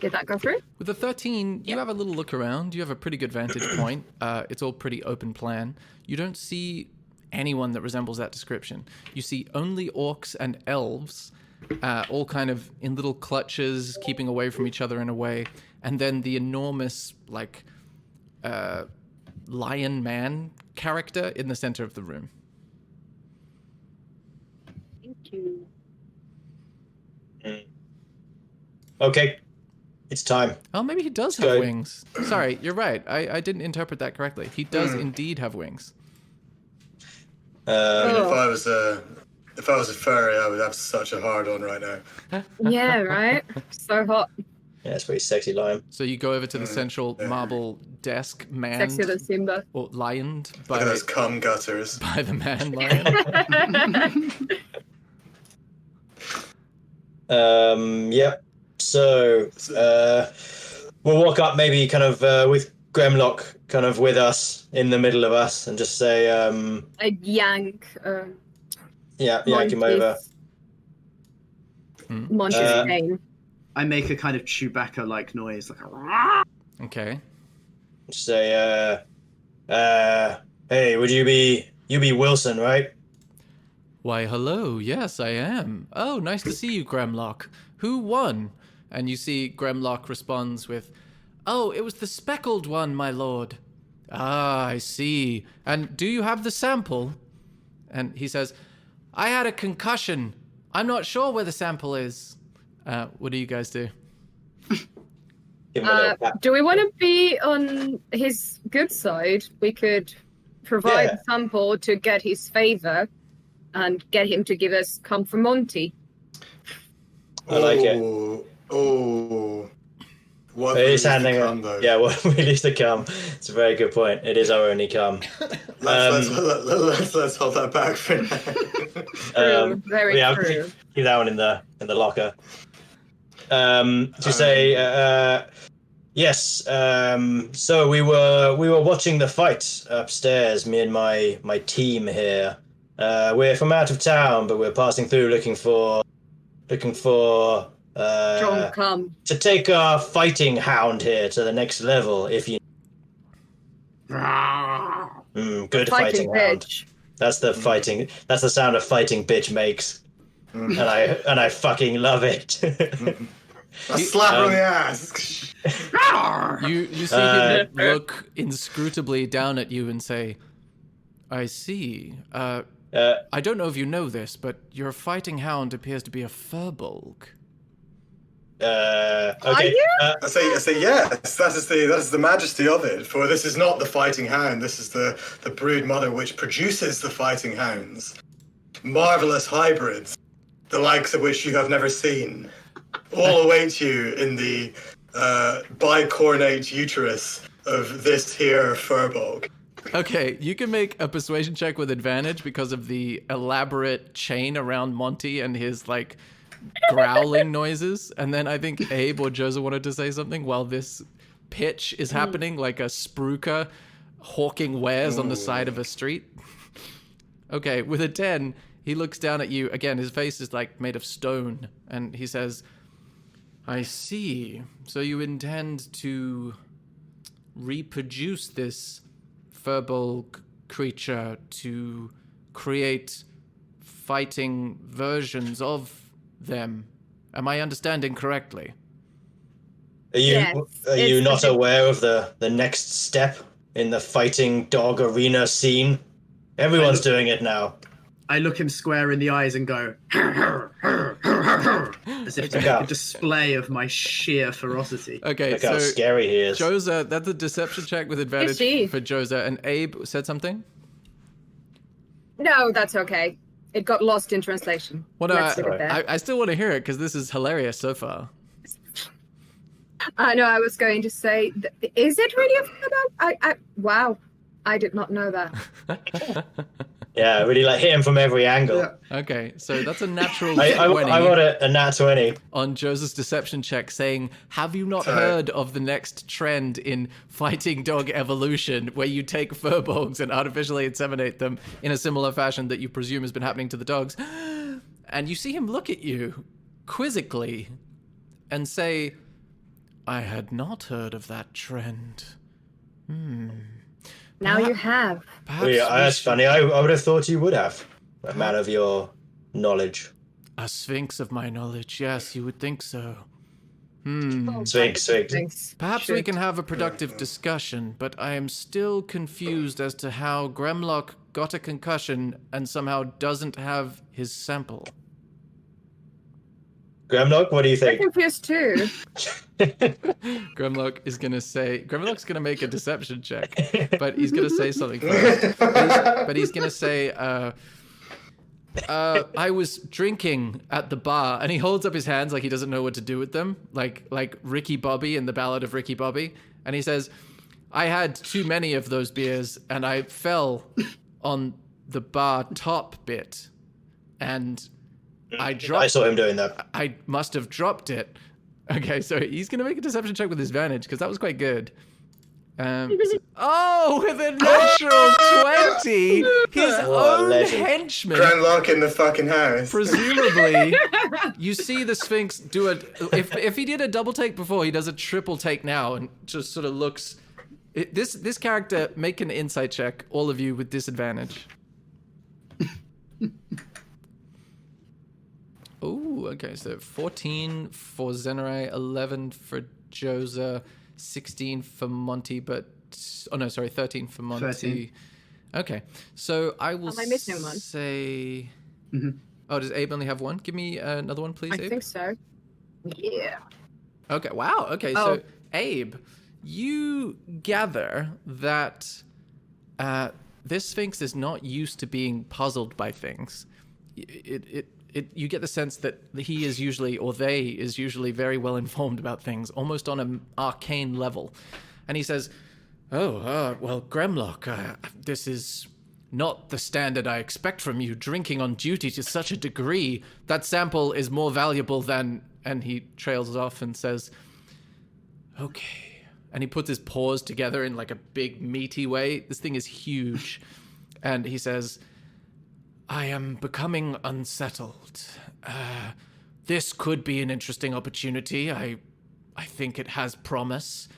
Speaker 6: Did that go through?
Speaker 2: With the 13, you have a little look around. You have a pretty good vantage point. It's all pretty open plan. You don't see anyone that resembles that description. You see only orcs and elves, all kind of in little clutches, keeping away from each other in a way. And then the enormous, like, lion man character in the center of the room.
Speaker 6: Thank you.
Speaker 3: Okay. It's time.
Speaker 2: Oh, maybe he does have wings. Sorry, you're right. I didn't interpret that correctly. He does indeed have wings.
Speaker 5: If I was If I was a furry, I would have such a hard on right now.
Speaker 6: Yeah, right? So hot.
Speaker 3: Yeah, it's pretty sexy, Lime.
Speaker 2: So you go over to the central marble desk, manned
Speaker 6: Sexier than Simba.
Speaker 2: or lioned
Speaker 5: Look
Speaker 2: by
Speaker 5: at those cum gutters.
Speaker 2: by the man lion.
Speaker 3: Yep. So we'll walk up, maybe kind of with Gremlock kind of with us in the middle of us, and just say,
Speaker 6: I yank.
Speaker 3: yank him over.
Speaker 6: Monty's pain.
Speaker 4: I make a kind of Chewbacca-like noise, like a...
Speaker 2: Okay.
Speaker 3: Say, hey, would you be Wilson, right?
Speaker 2: Why, hello. Yes, I am. Oh, nice to see you, Gremlock. Who won? And you see Gremlock responds with, oh, it was the speckled one, my lord. Ah, I see. And do you have the sample? And he says, I had a concussion. I'm not sure where the sample is. What do you guys do?
Speaker 3: Give him a little pat.
Speaker 6: Do we want to be on his good side? We could provide a sample to get his favor and get him to give us come for Monty.
Speaker 3: I like it.
Speaker 5: Oh. What
Speaker 3: It is handing
Speaker 5: cum,
Speaker 3: it.
Speaker 5: though?
Speaker 3: Yeah, what release the cum? It's a very good point. It is our only cum.
Speaker 5: Let's hold that back for now.
Speaker 6: True, very
Speaker 3: I'll
Speaker 6: true.
Speaker 3: keep that one in the locker. To say, yes. So we were watching the fight upstairs. Me and my team here. We're from out of town, but we're passing through looking for
Speaker 6: John, come.
Speaker 3: to take our fighting hound here to the next level. If you good fighting hound.
Speaker 6: Bitch.
Speaker 3: That's the fighting. That's the sound a fighting bitch makes, and I fucking love it.
Speaker 5: A slap on the ass.
Speaker 2: You see him look inscrutably down at you and say, I see. I don't know if you know this, but your fighting hound appears to be a furbolg.
Speaker 3: Okay.
Speaker 5: I say yes. That is the majesty of it. For this is not the fighting hound. This is the brood mother which produces the fighting hounds. Marvelous hybrids, the likes of which you have never seen, all await you in the bicornate uterus of this here furbolg.
Speaker 2: Okay, you can make a persuasion check with advantage because of the elaborate chain around Monty and his, like, growling noises. And then I think Abe or Joseph wanted to say something while this pitch is happening, like a spruiker hawking wares on the side of a street. Okay, with a 10, he looks down at you. Again, his face is, like, made of stone. And he says, I see. So you intend to reproduce this furbolg creature to create fighting versions of them. Am I understanding correctly?
Speaker 3: Are you not aware of the next step in the fighting dog arena scene? Everyone's doing it now.
Speaker 4: I look him square in the eyes and go, as if to make a display of my sheer ferocity.
Speaker 2: Okay,
Speaker 3: Look
Speaker 2: so
Speaker 3: how scary he is.
Speaker 2: Joza, that's a deception check with advantage for Joza. And Abe said something?
Speaker 6: No, that's okay. It got lost in translation.
Speaker 2: Well,
Speaker 6: Let's leave it there.
Speaker 2: I still want to hear it because this is hilarious so far.
Speaker 6: No, I was going to say, is it really a furbolg? Wow, I did not know that.
Speaker 3: Yeah, really like hit him from every angle.
Speaker 4: Yeah.
Speaker 2: Okay, so that's a natural 20
Speaker 3: I got a nat 20.
Speaker 2: on Joseph's deception check saying, have you not heard of the next trend in fighting dog evolution where you take furbolgs and artificially inseminate them in a similar fashion that you presume has been happening to the dogs? And you see him look at you quizzically and say, I had not heard of that trend.
Speaker 6: Now you have.
Speaker 3: That's funny. I would have thought you would have. A man of your knowledge.
Speaker 2: A sphinx of my knowledge, yes, you would think so.
Speaker 3: Sphinx.
Speaker 2: Perhaps we can have a productive discussion, but I am still confused as to how Gremlock got a concussion and somehow doesn't have his sample.
Speaker 3: Gremlock, what do you
Speaker 6: I'm
Speaker 3: think?
Speaker 6: confused too.
Speaker 2: Gremlock's gonna make a deception check, but he's gonna say something first. But he's gonna say, I was drinking at the bar, and he holds up his hands like he doesn't know what to do with them, like Ricky Bobby in the Ballad of Ricky Bobby, and he says, I had too many of those beers, and I fell on the bar top bit, and I
Speaker 3: saw him doing that.
Speaker 2: I must have dropped it. Okay, so he's going to make a deception check with advantage, because that was quite good. With a natural 20, his own henchman.
Speaker 5: Granlock in the fucking house.
Speaker 2: Presumably, you see the Sphinx do a... If he did a double take before, he does a triple take now and just sort of looks... This character, make an insight check, all of you, with disadvantage. Oh, okay, so 14 for Zenarai, 11 for Joza, 16 for Monty, 13 for Monty. 13. Okay, so I will say...
Speaker 6: Mm-hmm.
Speaker 2: Oh, does Abe only have one? Give me another one, please, Abe.
Speaker 6: I think so. Yeah.
Speaker 2: Okay, wow, okay, so Abe, you gather that this Sphinx is not used to being puzzled by things. You get the sense that he is usually, or they is usually very well informed about things, almost on an arcane level. And he says, well, Gremlock, this is not the standard I expect from you, drinking on duty to such a degree. That sample is more valuable than... And he trails off and says, okay. And he puts his paws together in like a big meaty way. This thing is huge. And he says... I am becoming unsettled. This could be an interesting opportunity. I think it has promise,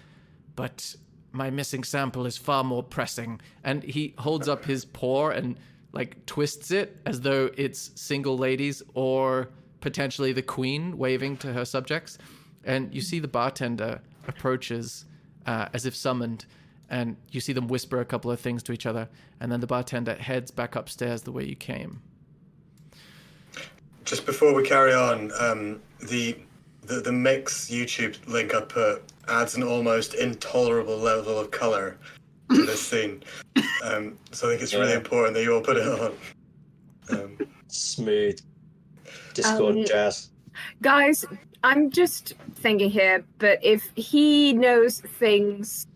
Speaker 2: but my missing sample is far more pressing. And he holds up his paw and like twists it as though it's single ladies or potentially the queen waving to her subjects. And you see the bartender approaches as if summoned. And you see them whisper a couple of things to each other, and then the bartender heads back upstairs the way you came.
Speaker 5: Just before we carry on, the mix YouTube link I put adds an almost intolerable level of color to this scene. So I think it's really important that you all put it on.
Speaker 3: Smooth Discord jazz.
Speaker 6: Guys, I'm just thinking here, but if he knows things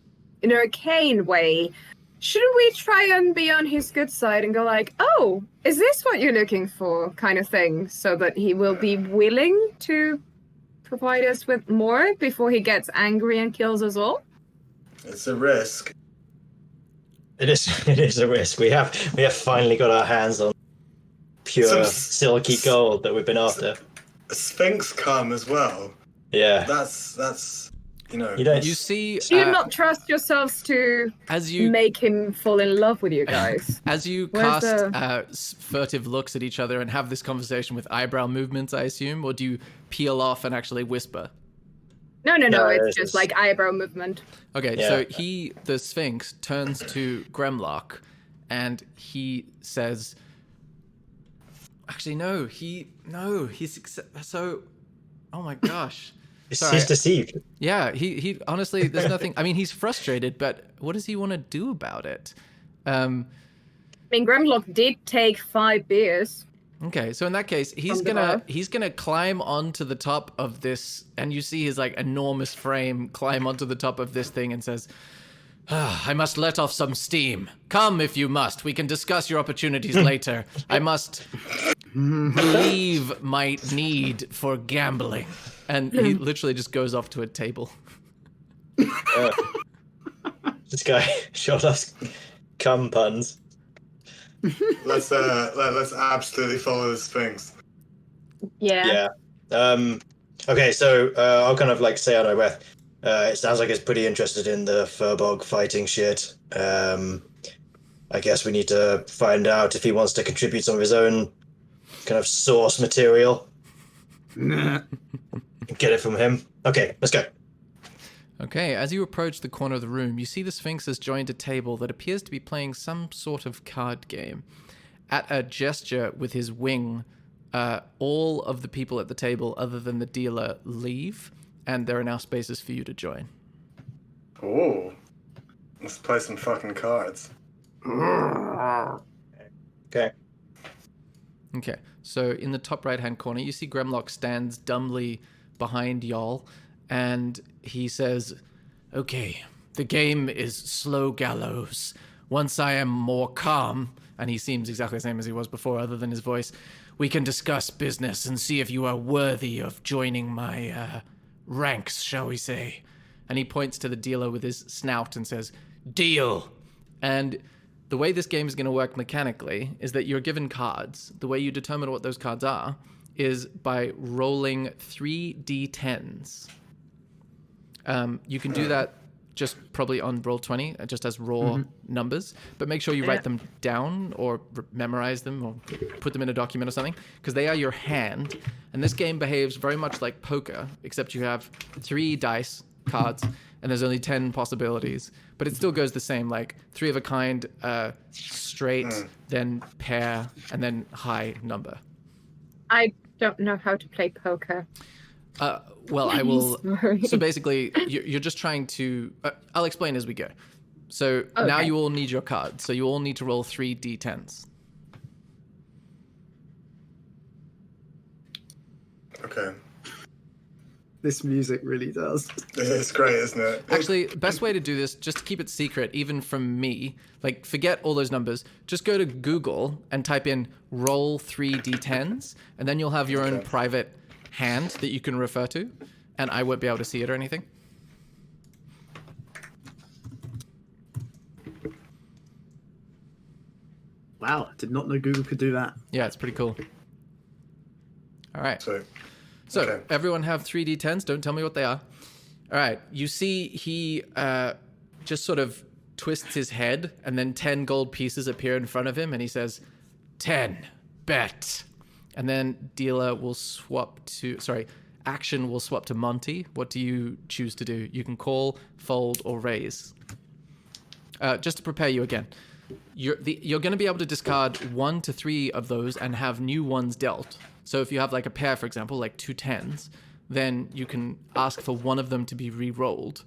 Speaker 6: in an arcane way, shouldn't we try and be on his good side and go like, oh, is this what you're looking for, kind of thing, so that he will be willing to provide us with more before he gets angry and kills us all?
Speaker 5: It's a risk.
Speaker 3: It is a risk. We have finally got our hands on pure silky gold that we've been after.
Speaker 5: Sphinx come as well.
Speaker 3: Yeah.
Speaker 5: That's you know.
Speaker 2: You see,
Speaker 6: do you not trust yourselves to make him fall in love with you guys?
Speaker 2: As you cast furtive looks at each other and have this conversation with eyebrow movements, I assume, or do you peel off and actually whisper?
Speaker 6: No, it's just like eyebrow movement.
Speaker 2: Okay, so the Sphinx turns to Gremlock, and he says, actually, he's so, oh my gosh.
Speaker 3: He's deceived.
Speaker 2: Yeah, he honestly, there's nothing. I mean, he's frustrated, but what does he want to do about it? I
Speaker 6: mean, Gremlock did take 5 beers.
Speaker 2: Okay, so in that case, he's gonna climb onto the top of this, and you see his like enormous frame climb onto the top of this thing and says, I must let off some steam. Come if you must. We can discuss your opportunities later. I must relieve my need for gambling. And he literally just goes off to a table.
Speaker 3: This guy shot us cum puns.
Speaker 5: Let's absolutely follow the Sphinx.
Speaker 6: Yeah.
Speaker 3: Okay, so I'll kind of like say under my breath. It sounds like it's pretty interested in the Furbog fighting shit. I guess we need to find out if he wants to contribute some of his own kind of source material. Get it from him. Okay, let's go.
Speaker 2: Okay, as you approach the corner of the room, you see the Sphinx has joined a table that appears to be playing some sort of card game. At a gesture with his wing, all of the people at the table, other than the dealer, leave, and there are now spaces for you to join.
Speaker 5: Oh, let's play some fucking cards.
Speaker 3: Okay.
Speaker 2: Okay, so in the top right-hand corner, you see Gremlock stands dumbly behind y'all, and he says, "Okay, the game is slow gallows. Once I am more calm," and he seems exactly the same as he was before, other than his voice, "we can discuss business and see if you are worthy of joining my ranks, shall we say." And he points to the dealer with his snout and says, "Deal." And the way this game is going to work mechanically is that you're given cards. The way you determine what those cards are is by rolling 3d10s. You can do that just probably on Roll20, just as raw numbers, but make sure you write them down or memorize them or put them in a document or something, because they are your hand. And this game behaves very much like poker, except you have 3 dice cards and there's only 10 possibilities, but it still goes the same, like 3 of a kind, straight, then pair, and then high number.
Speaker 6: I don't know how to play poker.
Speaker 2: Well, I will.
Speaker 6: Sorry.
Speaker 2: So basically, you're just trying to. I'll explain as we go. So now you all need your cards. So you all need to roll 3 d10s.
Speaker 5: Okay.
Speaker 4: This music really does.
Speaker 5: It's great, isn't it?
Speaker 2: Actually, best way to do this, just to keep it secret, even from me, like forget all those numbers. Just go to Google and type in roll 3 d10s, and then you'll have your own private hand that you can refer to, and I won't be able to see it or anything.
Speaker 4: Wow, did not know Google could do that.
Speaker 2: Yeah, it's pretty cool. All right.
Speaker 5: So
Speaker 2: So everyone have 3d10s. Don't tell me what they are. All right. You see he just sort of twists his head, and then 10 gold pieces appear in front of him, and he says, 10, bet. And then dealer will swap to, action will swap to Monty. What do you choose to do? You can call, fold, or raise. Just to prepare you again. You're going to be able to discard 1 to 3 of those and have new ones dealt. So if you have like a pair, for example, like 2 10s, then you can ask for one of them to be re-rolled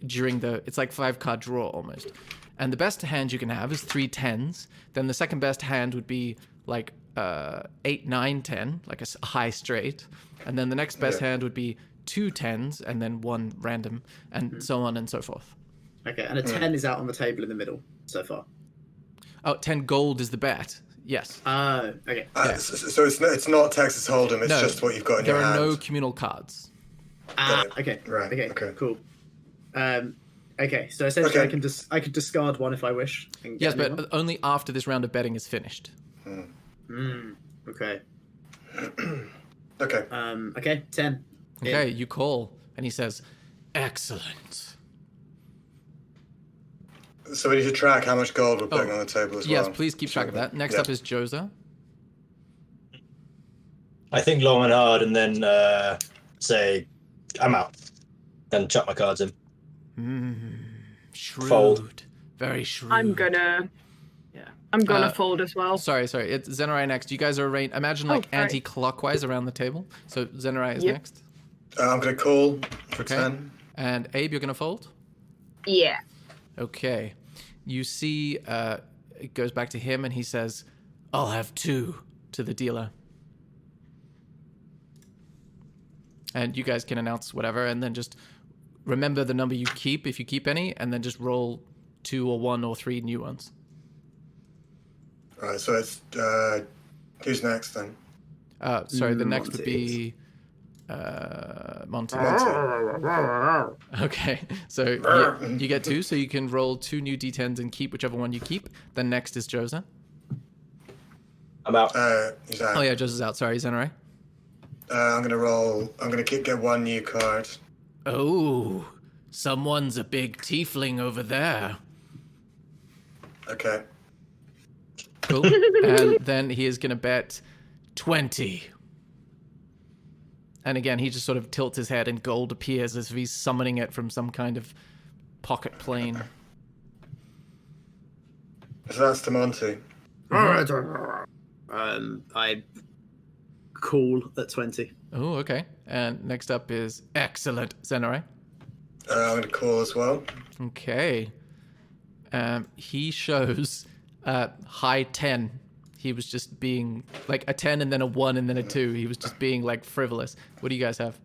Speaker 2: during it's like 5-card draw almost. And the best hand you can have is 3 10s. Then the second best hand would be like 8, 9, 10, like a high straight. And then the next best hand would be 2 10s and then 1 random, and so on and so forth.
Speaker 4: Okay, and a 10 is out on the table in the middle so far.
Speaker 2: Oh, 10 gold is the bet. Yes.
Speaker 4: Okay.
Speaker 5: So it's not Texas Hold'em. It's just what you've got in your hand.
Speaker 2: There are no communal cards.
Speaker 4: Okay.
Speaker 5: Right.
Speaker 4: Okay. Cool. Okay. So essentially, I can discard one if I wish. And get
Speaker 2: Yes,
Speaker 4: a new
Speaker 2: but
Speaker 4: one.
Speaker 2: only after this round of betting is finished.
Speaker 4: Okay.
Speaker 5: Okay.
Speaker 4: Okay. 10.
Speaker 2: Okay, you call, and he says, "Excellent."
Speaker 5: So we need to track how much gold we're putting on the table as well.
Speaker 2: Yes, please keep track of that. Next up is Joza.
Speaker 3: I think long and hard, and then say, "I'm out," and chuck my cards in.
Speaker 2: Shrewd.
Speaker 3: Fold.
Speaker 2: Very shrewd.
Speaker 6: I'm gonna fold as well.
Speaker 2: Sorry. It's Zenarai next. You guys are arranged. Imagine like anti-clockwise around the table. So Zenarai is next.
Speaker 5: I'm going to call for
Speaker 2: Okay.
Speaker 5: 10.
Speaker 2: And Abe, you're going to fold?
Speaker 6: Yeah.
Speaker 2: Okay. You see, it goes back to him, and he says, "I'll have 2," to the dealer. And you guys can announce whatever, and then just remember the number you keep, if you keep any, and then just roll 2 or 1 or 3 new ones.
Speaker 5: All right, so it's who's next then?
Speaker 2: The next would be Monty. Okay, so you get 2, so you can roll 2 new d10s and keep whichever one you keep. Then next is Joza.
Speaker 3: I'm out.
Speaker 5: He's out.
Speaker 2: Oh yeah, Joza's out. Sorry, Zenarai.
Speaker 5: I'm gonna get 1 new card.
Speaker 2: Oh, someone's a big tiefling over there.
Speaker 5: Okay.
Speaker 2: Cool. And then he is going to bet 20. And again, he just sort of tilts his head and gold appears as if he's summoning it from some kind of pocket plane.
Speaker 5: So that's to Monty.
Speaker 4: I call at 20.
Speaker 2: Oh, okay. And next up is excellent, Zenarai.
Speaker 5: I'm going to call as well.
Speaker 2: Okay. He shows high 10. he was just being like a 10 and then a 1 and then a 2. He was just being like frivolous. What do you guys have?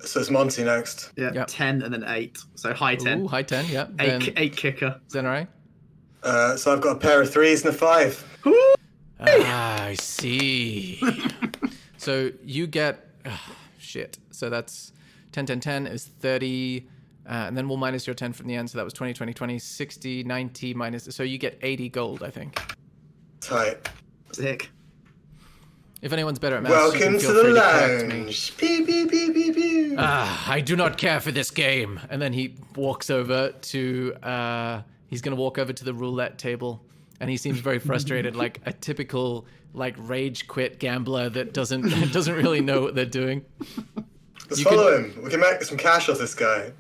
Speaker 5: So it's Monty next.
Speaker 4: Yeah,
Speaker 2: Yep.
Speaker 4: 10 and then 8. So high 10.
Speaker 2: Ooh, high 10, yeah. Then
Speaker 4: 8 kicker.
Speaker 2: Zenarai?
Speaker 5: So I've got a pair of 3s and a 5.
Speaker 2: Ah, I see. So you get... shit. So that's 10, 10, 10 is 30... and then we'll minus your 10 from the end. So that was 20, 20, 20, 60, 90 minus... So you get 80 gold, I think.
Speaker 5: Tight.
Speaker 4: Sick.
Speaker 2: If anyone's better at maths, you
Speaker 5: Welcome
Speaker 2: can
Speaker 5: to
Speaker 2: feel
Speaker 5: the
Speaker 2: free to correct me.
Speaker 5: lounge. Pew, pew, pew, pew, pew.
Speaker 2: I do not care for this game. And then he walks over to... he's going to walk over to the roulette table. And he seems very frustrated, like a typical like rage quit gambler that doesn't really know what they're doing.
Speaker 5: Let's follow him. We can make some cash off this guy.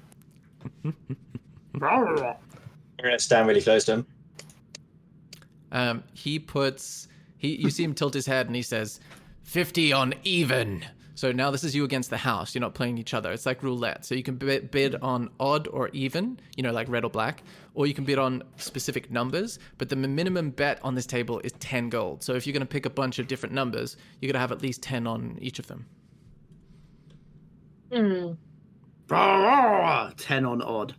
Speaker 3: I'm going to stand really close to him.
Speaker 2: You see him tilt his head and he says, 50 on even. So now this is you against the house. You're not playing each other. It's like roulette. So you can bid on odd or even, like red or black, or you can bid on specific numbers. But the minimum bet on this table is 10 gold. So if you're going to pick a bunch of different numbers, you're going to have at least 10 on each of them.
Speaker 4: 10 on odd.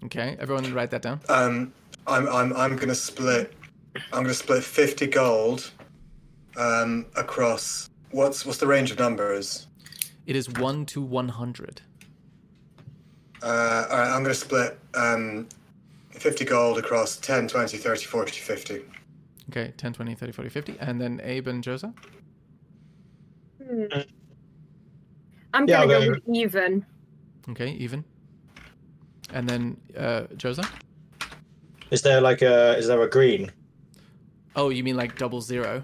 Speaker 2: Okay, everyone write that down.
Speaker 5: I'm gonna split 50 gold across what's the range of numbers?
Speaker 2: It is 1 to 100.
Speaker 5: All right, I'm gonna split 50 gold across 10, 20, 30, 40, 50.
Speaker 2: Okay, 10, 20, 30, 40, 50. And then Abe and Josa?
Speaker 6: I'm
Speaker 3: Yeah,
Speaker 6: gonna
Speaker 3: I'll
Speaker 6: go
Speaker 3: go
Speaker 6: with even.
Speaker 2: Okay, even. And then Josa?
Speaker 3: Is there a green?
Speaker 2: Oh, you mean like 00?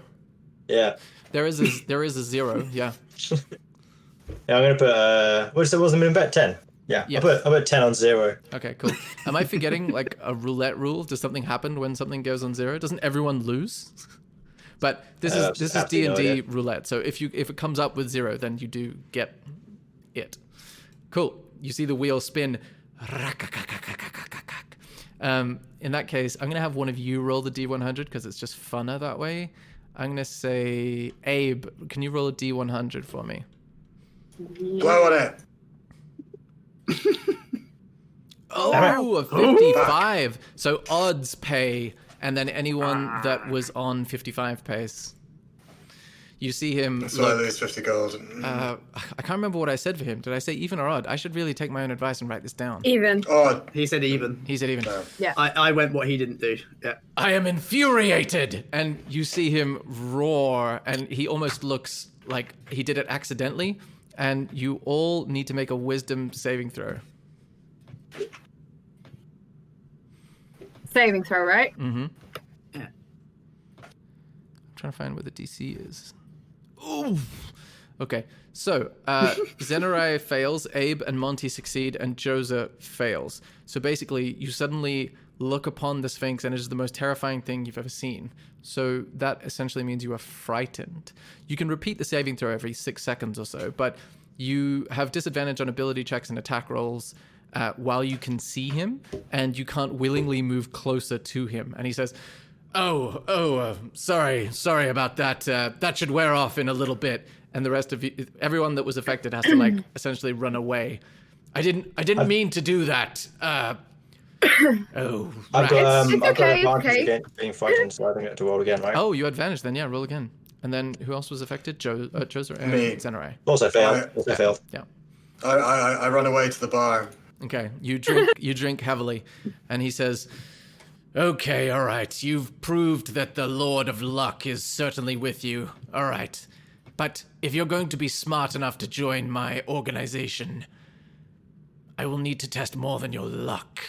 Speaker 3: Yeah.
Speaker 2: There is a 0, yeah.
Speaker 3: Yeah, I'm going to put, what's the minimum bet? 10? Yeah,
Speaker 2: Yeah.
Speaker 3: I'll put 10 on 0.
Speaker 2: Okay, cool. Am I forgetting like a roulette rule? Does something happen when something goes on 0? Doesn't everyone lose? But this is
Speaker 3: absolutely no
Speaker 2: D&D
Speaker 3: idea.
Speaker 2: roulette. So if it comes up with 0, then you do get it. Cool. You see the wheel spin. In that case, I'm gonna have one of you roll the D100 because it's just funner that way. I'm gonna say, Abe, can you roll a D100 for me?
Speaker 5: Blow on it.
Speaker 2: Oh, a 55. So odds pay, and then anyone that was on 55 pays. You see him.
Speaker 5: So I
Speaker 2: Look,
Speaker 5: lose 50 gold.
Speaker 2: I can't remember what I said for him. Did I say even or odd? I should really take my own advice and write this down.
Speaker 6: Even.
Speaker 5: Oh,
Speaker 4: He said even.
Speaker 2: He said even.
Speaker 5: no.
Speaker 6: Yeah.
Speaker 4: I went what he didn't do. Yeah.
Speaker 2: I am infuriated. And you see him roar, and he almost looks like he did it accidentally. And you all need to make a wisdom saving throw.
Speaker 6: Saving throw, right?
Speaker 2: Mm-hmm.
Speaker 4: Yeah.
Speaker 2: I'm trying to find where the DC is. Ooh. Okay, so Zenarai fails, Abe and Monty succeed, and Josa fails. So basically, you suddenly look upon the Sphinx, and it is the most terrifying thing you've ever seen. So that essentially means you are frightened. You can repeat the saving throw every 6 seconds or so, but you have disadvantage on ability checks and attack rolls while you can see him, and you can't willingly move closer to him. And he says, sorry about that. That should wear off in a little bit. And the rest of you, everyone that was affected has to like essentially run away. I didn't mean to do that.
Speaker 3: I've
Speaker 2: rats.
Speaker 3: got
Speaker 6: It's okay,
Speaker 3: advantage
Speaker 6: okay.
Speaker 3: against being frightened, so I don't get to roll again, right?
Speaker 2: Oh, you advantage then, yeah, roll again. And then who else was affected? Josa and
Speaker 5: Me.
Speaker 2: Zenarai.
Speaker 3: Also failed.
Speaker 5: Alright.
Speaker 3: Also failed.
Speaker 2: Yeah.
Speaker 5: I run away to the bar.
Speaker 2: Okay, you drink heavily, and he says, "Okay, all right. You've proved that the Lord of Luck is certainly with you. All right, but if you're going to be smart enough to join my organization, I will need to test more than your luck.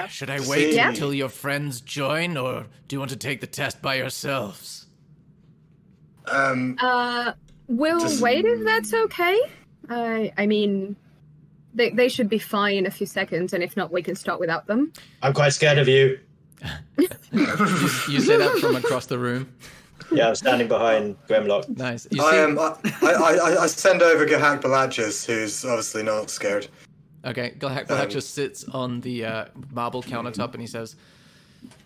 Speaker 2: Should I wait
Speaker 6: Yeah.
Speaker 2: until your friends join, or do you want to take the test by yourselves?"
Speaker 6: We'll
Speaker 5: Just-
Speaker 6: wait if that's okay. I mean, they should be fine in a few seconds, and if not, we can start without them.
Speaker 3: I'm quite scared of you.
Speaker 2: You say that from across the room.
Speaker 3: Yeah, I'm standing behind Grimlock.
Speaker 2: Nice. You see,
Speaker 5: I send over Gahak Balachis, who's obviously not scared.
Speaker 2: Okay, Galhac just sits on the marble countertop and he says,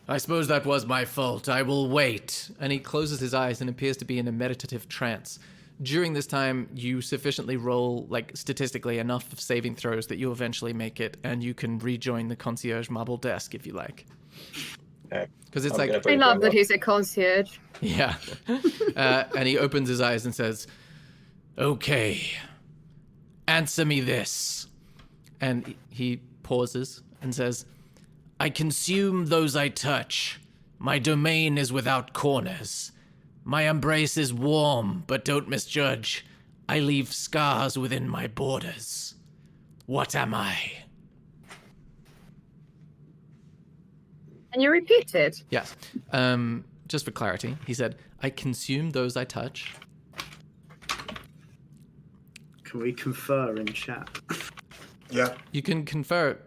Speaker 2: I suppose that was my fault. I will wait. And he closes his eyes and appears to be in a meditative trance. During this time, you sufficiently roll, like, statistically enough of saving throws that you eventually make it, and you can rejoin the concierge marble desk if you like.
Speaker 3: Okay.
Speaker 2: Because it's
Speaker 3: I'm
Speaker 2: like...
Speaker 3: gonna
Speaker 6: I
Speaker 3: bring
Speaker 6: love
Speaker 3: Graham
Speaker 6: that
Speaker 3: up.
Speaker 6: he's a concierge.
Speaker 2: Yeah. And he opens his eyes and says, "Okay, answer me this." And he pauses and says, "I consume those I touch. My domain is without corners. My embrace is warm, but don't misjudge. I leave scars within my borders. What am I?"
Speaker 6: Can you repeat it?
Speaker 2: Yes. Just for clarity, he said, "I consume those I touch."
Speaker 4: Can we confer in chat?
Speaker 5: Yeah.
Speaker 2: You can confer,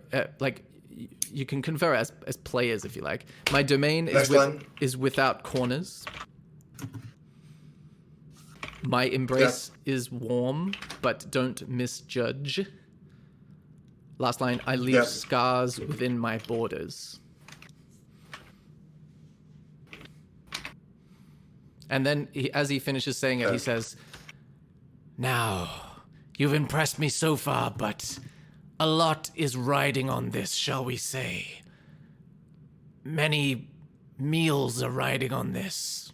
Speaker 2: you can confer as players if you like. My domain is
Speaker 5: Next line.
Speaker 2: is without corners. My embrace is warm, but don't misjudge. Last line, I leave
Speaker 5: Yep.
Speaker 2: scars within my borders. And then, as he finishes saying it, he says, "Now, you've impressed me so far, but a lot is riding on this, shall we say. Many meals are riding on this."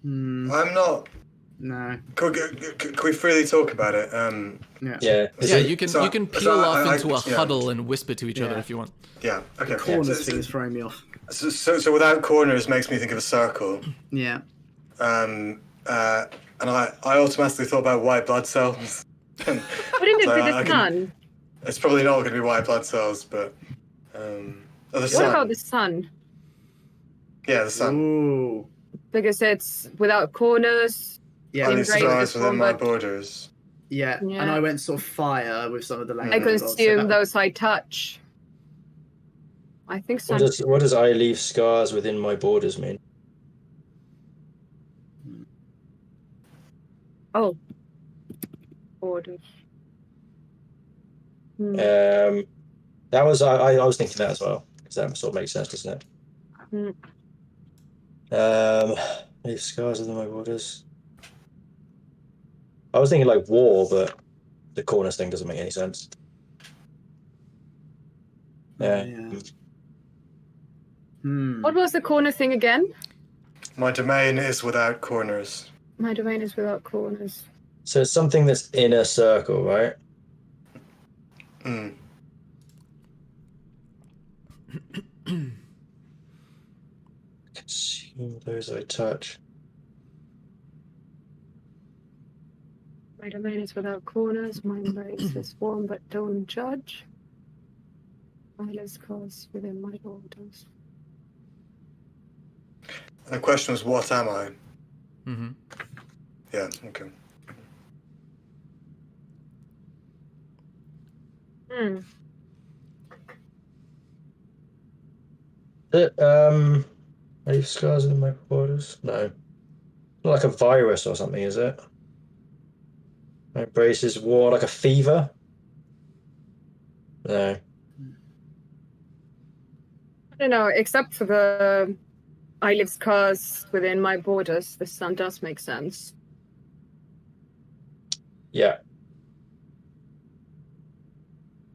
Speaker 4: Hmm,
Speaker 5: I'm not.
Speaker 4: no.
Speaker 5: Can we freely talk about it?
Speaker 4: Yeah.
Speaker 3: Yeah.
Speaker 2: Yeah, you can peel off into a
Speaker 5: yeah.
Speaker 2: huddle and whisper to each other
Speaker 4: Yeah.
Speaker 2: if you want.
Speaker 5: Yeah. Okay.
Speaker 4: Corners thing is throwing me off.
Speaker 5: So without corners makes me think of a circle.
Speaker 4: Yeah.
Speaker 5: And I automatically thought about white blood cells.
Speaker 6: Wouldn't it
Speaker 5: So
Speaker 6: be
Speaker 5: I
Speaker 6: the
Speaker 5: can-
Speaker 6: sun?
Speaker 5: It's probably not going to be white blood cells, but the
Speaker 6: What
Speaker 5: sun.
Speaker 6: about the sun?
Speaker 5: Yeah, the sun.
Speaker 4: Ooh.
Speaker 6: Because it's without corners.
Speaker 4: Yeah.
Speaker 5: Only
Speaker 6: Embrace
Speaker 5: stars
Speaker 6: is
Speaker 5: within
Speaker 6: one,
Speaker 5: my
Speaker 6: but-
Speaker 5: borders.
Speaker 4: Yeah.
Speaker 6: Yeah.
Speaker 4: And I went sort of fire with some of the
Speaker 6: I
Speaker 4: language. as well, so
Speaker 6: consume
Speaker 4: that-
Speaker 6: those I touch. I think sun.
Speaker 3: What does I leave scars within my borders mean?
Speaker 6: Oh. Borders. Hmm.
Speaker 3: That was I was thinking that as well, because that sort of makes sense, doesn't it? Leave scars within my borders. I was thinking like war, but the corners thing doesn't make any sense. Yeah.
Speaker 4: Yeah. Hmm.
Speaker 6: What was the corner thing again?
Speaker 5: My domain is without corners.
Speaker 6: My domain is without corners.
Speaker 3: So it's something that's in a circle, right?
Speaker 5: Mm.
Speaker 3: Consume those I touch.
Speaker 6: My domain is without corners. My embrace is warm, but don't judge. I list scars within my borders.
Speaker 5: And the question was, what am I?
Speaker 2: Mm-hmm.
Speaker 5: Yeah, okay.
Speaker 6: Hmm.
Speaker 3: I leave scars in my borders? No. Not like a virus or something, is it? My embrace is war, like a fever? No.
Speaker 6: I don't know, except for the I live scars within my borders, the sun does make sense.
Speaker 3: Yeah.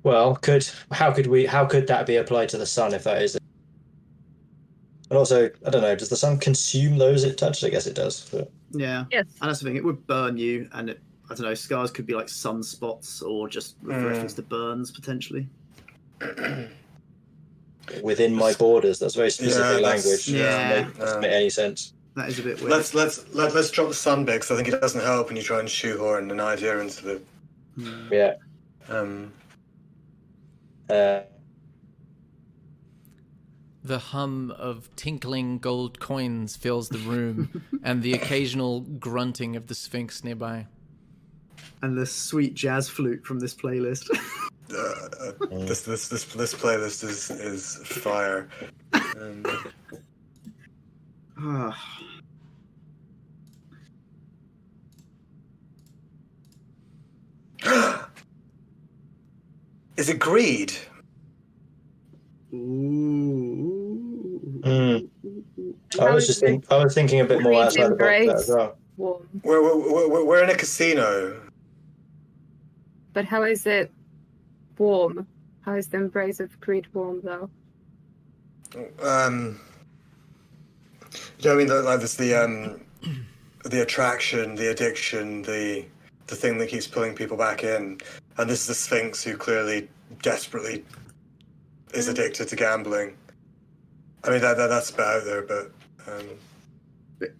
Speaker 3: Well, how could that be applied to the sun if that is? And also, I don't know, does the sun consume those it touches? I guess it does. But...
Speaker 4: Yeah.
Speaker 6: Yes.
Speaker 4: And that's the thing, it would burn you, and it, I don't know, scars could be like sunspots or just with reference to burns potentially.
Speaker 3: Within my borders, that's very specific
Speaker 5: Yeah, that's-
Speaker 3: language.
Speaker 4: yeah.
Speaker 3: Doesn't make any sense.
Speaker 4: That is a bit weird.
Speaker 5: Let's drop the sun bit, because I think it doesn't help when you try and shoehorn an idea into the.
Speaker 4: Hmm.
Speaker 3: Yeah.
Speaker 2: The hum of tinkling gold coins fills the room, and the occasional grunting of the Sphinx nearby.
Speaker 4: And the sweet jazz flute from this playlist.
Speaker 5: This playlist is fire.
Speaker 4: Ah.
Speaker 5: Is it greed?
Speaker 4: Ooh.
Speaker 3: I was thinking a bit more
Speaker 6: Greed
Speaker 3: outside the box there as
Speaker 6: embrace
Speaker 3: well.
Speaker 6: warm.
Speaker 5: We're in a casino.
Speaker 6: But how is it warm? How is the embrace of greed warm, though?
Speaker 5: You know what I mean? Like there's the attraction, the addiction, the thing that keeps pulling people back in, and this is the Sphinx who clearly desperately is addicted to gambling. I mean that's about there, but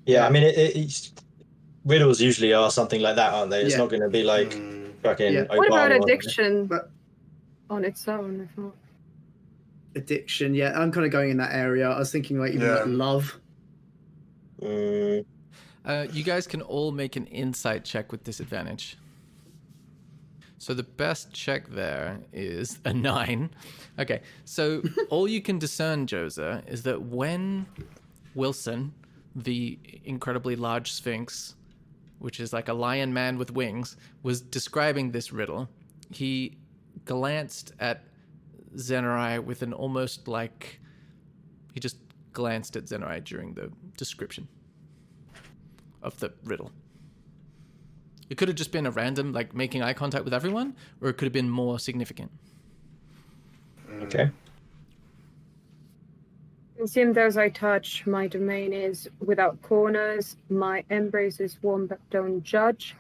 Speaker 3: Yeah, I mean, it's riddles usually are something like that, aren't they? It's not going to be like fucking.
Speaker 4: Yeah.
Speaker 3: Obama
Speaker 6: What about
Speaker 3: or
Speaker 6: addiction
Speaker 4: But
Speaker 6: on its own? I thought.
Speaker 4: addiction, yeah, I'm kind of going in that area. I was thinking like even like love.
Speaker 3: something.
Speaker 2: You guys can all make an insight check with disadvantage. So the best check there is a 9. Okay, so all you can discern, Josa, is that when Wilson, the incredibly large Sphinx, which is like a lion man with wings, was describing this riddle, he glanced at Zenarai with an almost like... He just glanced at Zenarai during the description of the riddle. It could have just been a random, like, making eye contact with everyone, or it could have been more significant.
Speaker 3: Okay.
Speaker 6: Consume those I touch. My domain is without corners. My embrace is warm but don't judge.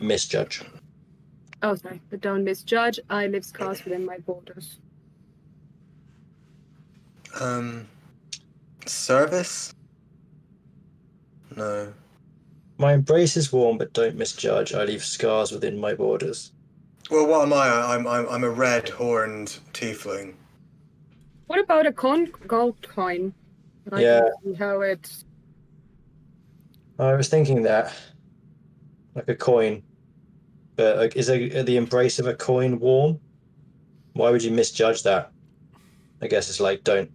Speaker 3: Misjudge.
Speaker 6: Oh, sorry. But don't misjudge. I live scars within my borders.
Speaker 5: Service? No.
Speaker 3: My embrace is warm, but don't misjudge. I leave scars within my borders.
Speaker 5: Well, what am I? I'm a red horned tiefling.
Speaker 6: What about a gold coin? I
Speaker 3: Yeah.
Speaker 6: can see how it.
Speaker 3: I was thinking that, like a coin, but like, is the embrace of a coin warm? Why would you misjudge that? I guess it's like don't.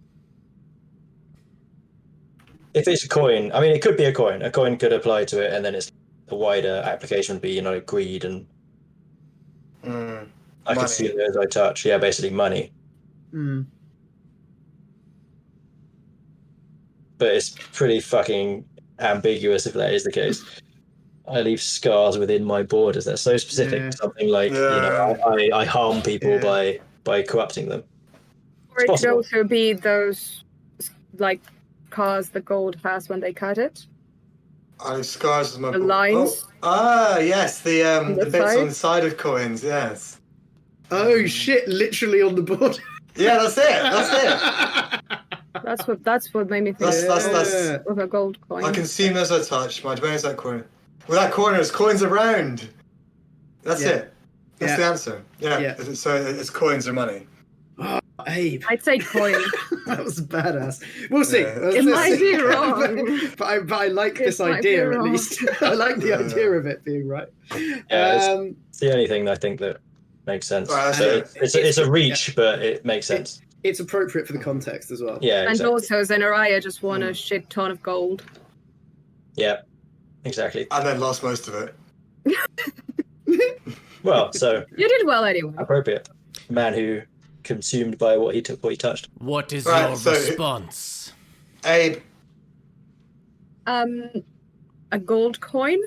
Speaker 3: If it's a coin, I mean, it could be a coin. A coin could apply to it, and then it's a wider application would be, greed and. I can see those I touch. Yeah, basically money.
Speaker 4: Mm.
Speaker 3: But it's pretty fucking ambiguous if that is the case. I leave scars within my borders. That's so specific.
Speaker 4: Yeah.
Speaker 3: Something like I harm people by corrupting them.
Speaker 6: Or it could
Speaker 3: possible.
Speaker 6: also be those, like, scars the gold has when they cut it.
Speaker 5: Scars is my
Speaker 6: The lines.
Speaker 5: Yes, the
Speaker 6: the
Speaker 5: bits
Speaker 6: side?
Speaker 5: on the side of coins. Yes.
Speaker 4: Oh shit! Literally on the board.
Speaker 5: Yeah, that's it.
Speaker 6: That's what made me think
Speaker 5: That's
Speaker 6: of a gold coin.
Speaker 5: I consume as I touch. My domain is that corner. Well, that corner is coins around. That's it. That's the answer. Yeah. So it's coins or money.
Speaker 4: Oh, Abe.
Speaker 6: I'd say coin.
Speaker 4: That was badass. We'll see.
Speaker 5: Yeah.
Speaker 6: It might be wrong.
Speaker 4: but I like
Speaker 6: It
Speaker 4: this
Speaker 6: might
Speaker 4: idea
Speaker 6: be
Speaker 4: at
Speaker 6: wrong.
Speaker 4: least. I like the idea of it being right.
Speaker 3: Yeah, it's the only thing I think that makes sense.
Speaker 5: Right,
Speaker 3: So it's a reach, but it makes sense.
Speaker 4: It's appropriate for the context as well.
Speaker 3: Yeah,
Speaker 6: And
Speaker 3: exactly.
Speaker 6: also, Zenariah just won a shit ton of gold.
Speaker 3: Yeah, exactly.
Speaker 5: And then lost most of it.
Speaker 3: Well, so
Speaker 6: You did well anyway.
Speaker 3: appropriate. A man who consumed by what he touched.
Speaker 2: What is
Speaker 5: Right,
Speaker 2: your
Speaker 5: so-
Speaker 2: response?
Speaker 5: Abe,
Speaker 6: A gold coin?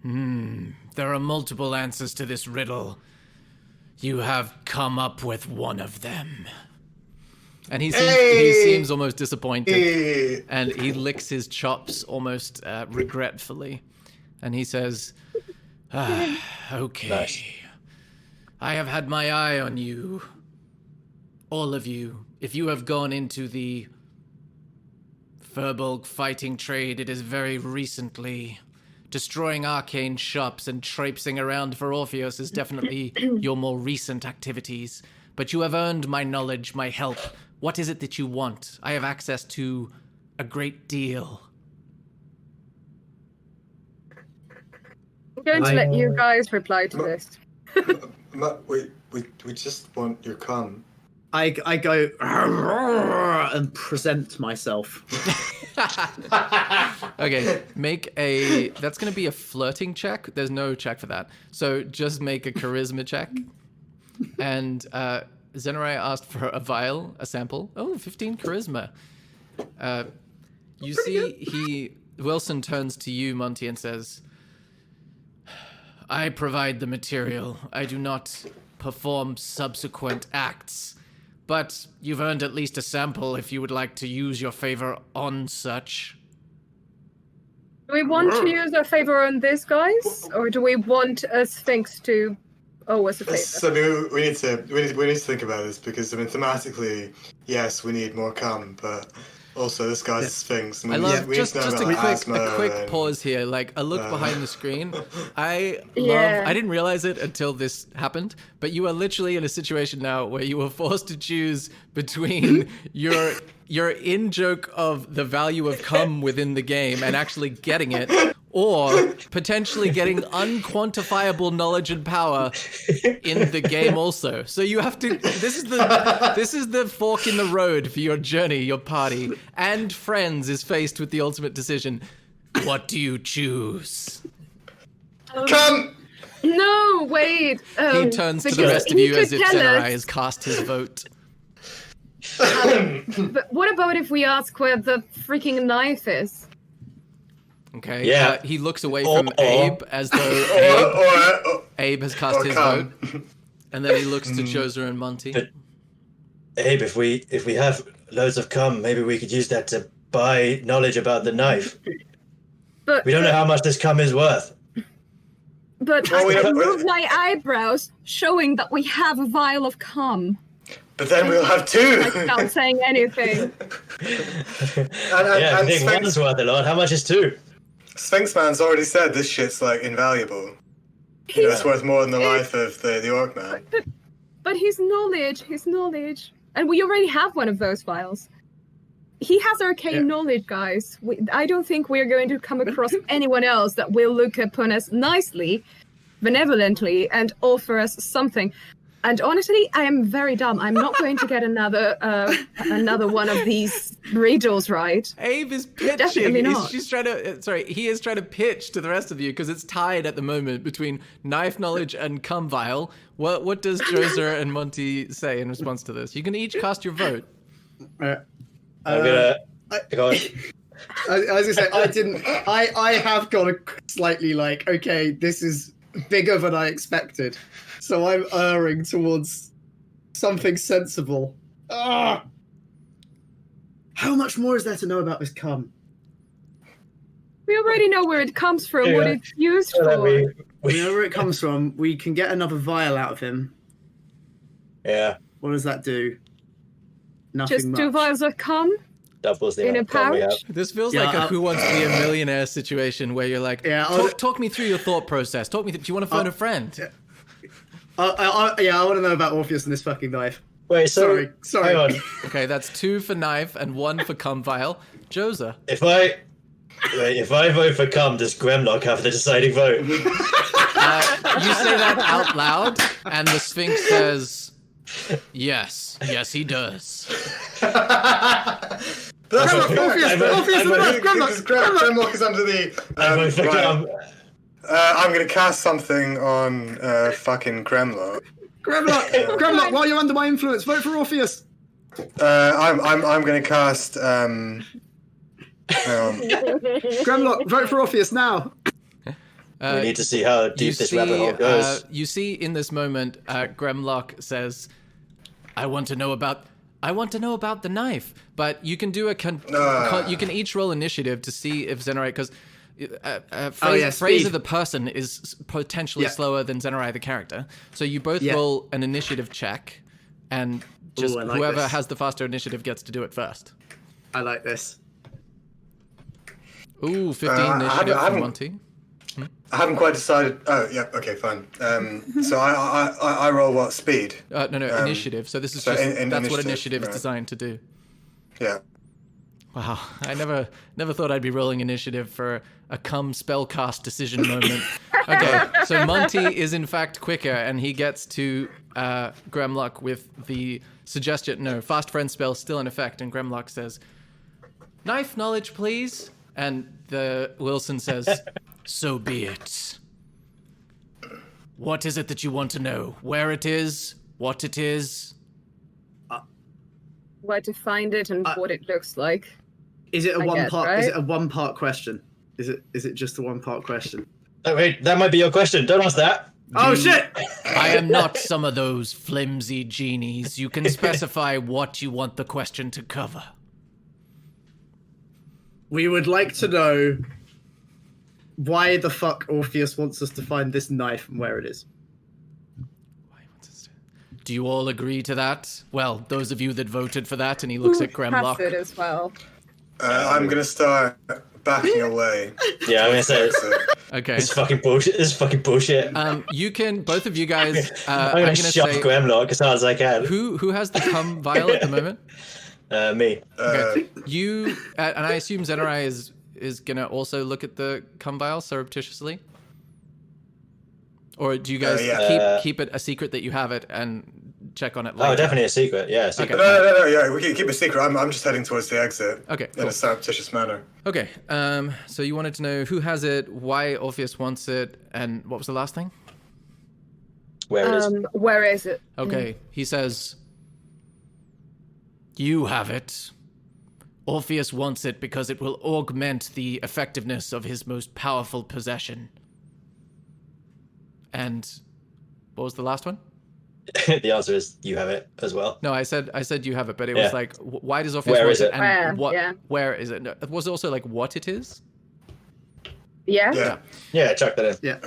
Speaker 2: There are multiple answers to this riddle. You have come up with one of them. And he seems almost disappointed. And he licks his chops almost regretfully. And he says, okay.
Speaker 3: Nice.
Speaker 2: I have had my eye on you. All of you. If you have gone into the Furbolg fighting trade, it is very recently. Destroying arcane shops and traipsing around for Orpheus is definitely your more recent activities. But you have earned my knowledge, my help. What is it that you want? I have access to a great deal.
Speaker 6: I'm going to let you guys reply to this.
Speaker 5: we just want your cum.
Speaker 4: I go and present myself.
Speaker 2: Okay, that's going to be a flirting check. There's no check for that. So just make a charisma check. And Zenarai asked for a vial, a sample. Oh, 15 charisma. You see, Wilson turns to you, Monty, and says, I provide the material. I do not perform subsequent acts. But you've earned at least a sample if you would like to use your favor on such.
Speaker 6: Do we want to use our favor on this, guys? Or do we want a Sphinx to owe us a favor?
Speaker 5: So we need to think about this because thematically, yes, we need more cum, but also this guy's a Sphinx.
Speaker 2: I love just a quick pause here. Like a look behind the screen. I didn't realize it until this happened, but you are literally in a situation now where you were forced to choose between your in-joke of the value of cum within the game and actually getting it, or potentially getting unquantifiable knowledge and power in the game also. So you have to. This is the fork in the road for your journey. Your party and friends is faced with the ultimate decision. What do you choose?
Speaker 5: Come.
Speaker 6: No, wait.
Speaker 2: He turns to the rest of you as if Zenarai has cast his vote.
Speaker 6: But what about if we ask where the freaking knife is?
Speaker 2: Okay.
Speaker 3: Yeah.
Speaker 2: He looks away from Abe as though Abe has cast his vote, and then he looks to Joser and Monty.
Speaker 3: But Abe, if we have loads of cum, maybe we could use that to buy knowledge about the knife.
Speaker 6: But
Speaker 3: We don't know how much this cum is worth.
Speaker 6: But I can move my eyebrows, showing that we have a vial of cum.
Speaker 5: But then we'll have two.
Speaker 6: Without saying anything.
Speaker 3: I think one's worth a lot. How much is two?
Speaker 5: Sphinx Man's already said this shit's like invaluable. It's worth more than the life of the orc man.
Speaker 6: But his knowledge, and we already have one of those vials. He has arcane knowledge, guys. I don't think we're going to come across anyone else that will look upon us nicely, benevolently, and offer us something. And honestly, I am very dumb. I'm not going to get another one of these riddles right.
Speaker 2: Abe is pitching.
Speaker 6: Definitely not.
Speaker 2: He is trying to pitch to the rest of you because it's tied at the moment between knife knowledge and cum vial. What does Joser and Monty say in response to this? You can each cast your vote.
Speaker 3: I'm gonna go on.
Speaker 4: I was gonna say I have got a slightly like, okay, this is bigger than I expected. So I'm erring towards something sensible. How much more is there to know about this cum?
Speaker 6: We already know where it comes from, what it's used for.
Speaker 4: We know where it comes from. We can get another vial out of him.
Speaker 3: Yeah.
Speaker 4: What does that do? Nothing
Speaker 6: Just
Speaker 4: much.
Speaker 6: 2 vials of cum
Speaker 3: Doubles the
Speaker 6: in a
Speaker 3: amount of cum we have.
Speaker 6: pouch.
Speaker 2: This feels like a Who Wants to Be a Millionaire situation where you're like, talk me through your thought process. Do you want to phone a friend?
Speaker 4: I want to know about Orpheus and this fucking knife.
Speaker 3: Wait, so
Speaker 4: Sorry.
Speaker 3: hang on.
Speaker 2: Okay, that's 2 for knife and 1 for cum vial. Joser.
Speaker 3: If I vote for cum, does Gremlock have the deciding vote?
Speaker 2: You say that out loud, and the Sphinx says, yes, he does.
Speaker 5: Gremlock is under the. I'm going to cast something on fucking Gremlock.
Speaker 4: Gremlock, while you're under my influence, vote for Orpheus.
Speaker 5: I'm going to cast.
Speaker 4: Gremlock, vote for Orpheus now.
Speaker 3: We need to see how deep this rabbit hole goes.
Speaker 2: You see, in this moment, Gremlock says, "I want to know about the knife." But you can do you can each roll initiative to see if Zenarai, because Fraser the person is potentially slower than Zenarai the character. So you both roll an initiative check, and just whoever has the faster initiative gets to do it first.
Speaker 4: I like this.
Speaker 2: Ooh, 15 initiative for Monty.
Speaker 5: I haven't quite decided. Oh, yeah. Okay, fine. So I roll what speed?
Speaker 2: No, initiative. So this is just that's what initiative is designed to do.
Speaker 5: Yeah.
Speaker 2: Wow, I never thought I'd be rolling initiative for a cum spellcast decision moment. Okay, so Monty is in fact quicker, and he gets to Gremlock with the suggestion. No, fast friend spell still in effect, and Gremlock says, "Knife knowledge, please." And the Wilson says, "So be it. What is it that you want to know? Where it is? What it is?"
Speaker 6: Where to find it and what it looks like.
Speaker 4: Is it a
Speaker 6: I
Speaker 4: one
Speaker 6: guess,
Speaker 4: part?
Speaker 6: right?
Speaker 4: Is it a 1-part question? Is it just a 1-part question?
Speaker 3: Oh wait, that might be your question. Don't ask that.
Speaker 4: Oh shit!
Speaker 2: I am not some of those flimsy genies. You can specify what you want the question to cover.
Speaker 4: We would like to know why the fuck Orpheus wants us to find this knife and where it is.
Speaker 2: Do you all agree to that? Well, those of you that voted for that, and he looks at
Speaker 6: Has
Speaker 2: Gremlock.
Speaker 6: it as well.
Speaker 5: I'm gonna start backing away.
Speaker 3: Yeah, I'm gonna say
Speaker 2: Okay.
Speaker 3: it's fucking bullshit. This is fucking bullshit.
Speaker 2: You can, both of you guys.
Speaker 3: I'm gonna shove Gremlock as hard as I can.
Speaker 2: Who has the cum vial at the moment?
Speaker 3: Me.
Speaker 2: Okay. You and I assume Zenarai is gonna also look at the cum vial surreptitiously. Or do you guys keep it a secret that you have it and check on it later?
Speaker 3: Oh, definitely a secret. Yeah, a secret.
Speaker 2: Okay.
Speaker 5: No. Yeah, we can keep it secret. I'm just heading towards the exit.
Speaker 2: Okay,
Speaker 5: In
Speaker 2: cool.
Speaker 5: a surreptitious manner.
Speaker 2: Okay. So you wanted to know who has it, why Orpheus wants it, and what was the last thing?
Speaker 3: Where is?
Speaker 6: Where is it?
Speaker 2: Okay. He says, "You have it. Orpheus wants it because it will augment the effectiveness of his most powerful possession." And what was the last one?
Speaker 3: The answer is you have it as well.
Speaker 2: No, I said you have it, but it
Speaker 3: Yeah.
Speaker 2: was like, why does Orpheus
Speaker 3: Where
Speaker 2: want
Speaker 3: is
Speaker 2: it?
Speaker 3: it?
Speaker 2: And
Speaker 6: Where?
Speaker 2: where is it? No, it was also like what it is.
Speaker 6: Yeah?
Speaker 5: Yeah.
Speaker 3: Yeah, chuck that in.
Speaker 4: Yeah.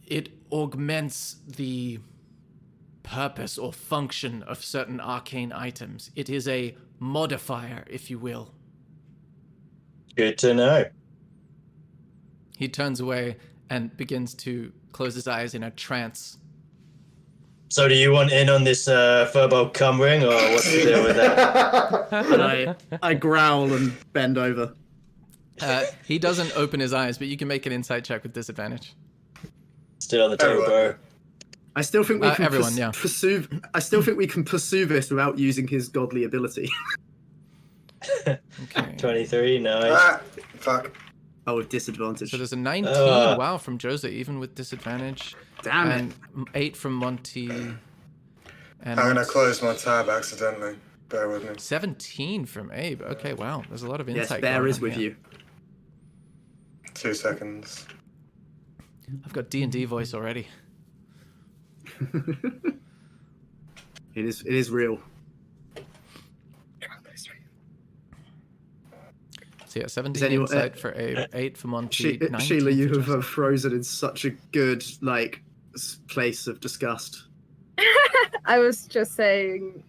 Speaker 2: It augments the purpose or function of certain arcane items. It is a modifier, if you will.
Speaker 3: Good to know.
Speaker 2: He turns away and begins to close his eyes in a trance.
Speaker 3: So do you want in on this Furbo cum ring, or what's the deal with that?
Speaker 4: And I growl and bend over.
Speaker 2: He doesn't open his eyes, but you can make an insight check with disadvantage.
Speaker 3: Still on the table, bro.
Speaker 4: I still think we can
Speaker 2: everyone, yeah.
Speaker 4: pursue. I still think we can pursue this without using his godly ability.
Speaker 2: Okay.
Speaker 3: 23, nice.
Speaker 5: Ah, fuck.
Speaker 4: Oh, with disadvantage.
Speaker 2: So there's a 19, wow, from Jose, even with disadvantage.
Speaker 4: Damn it.
Speaker 2: And 8 from Monty. And
Speaker 5: I'm gonna close my tab accidentally. Bear with me.
Speaker 2: 17 from Abe. Okay, wow. There's a lot of
Speaker 4: Yes,
Speaker 2: insight.
Speaker 4: Bear
Speaker 2: going
Speaker 4: is
Speaker 2: on
Speaker 4: with
Speaker 2: here.
Speaker 4: you.
Speaker 5: 2 seconds.
Speaker 2: I've got D&D voice already.
Speaker 4: It is real.
Speaker 2: So yeah, 17
Speaker 4: anyone-
Speaker 2: insight for Abe, 8 for Monty, 19
Speaker 4: Sheila, you
Speaker 2: for
Speaker 4: have
Speaker 2: Jose.
Speaker 4: frozen in such a good place of disgust.
Speaker 6: I was just saying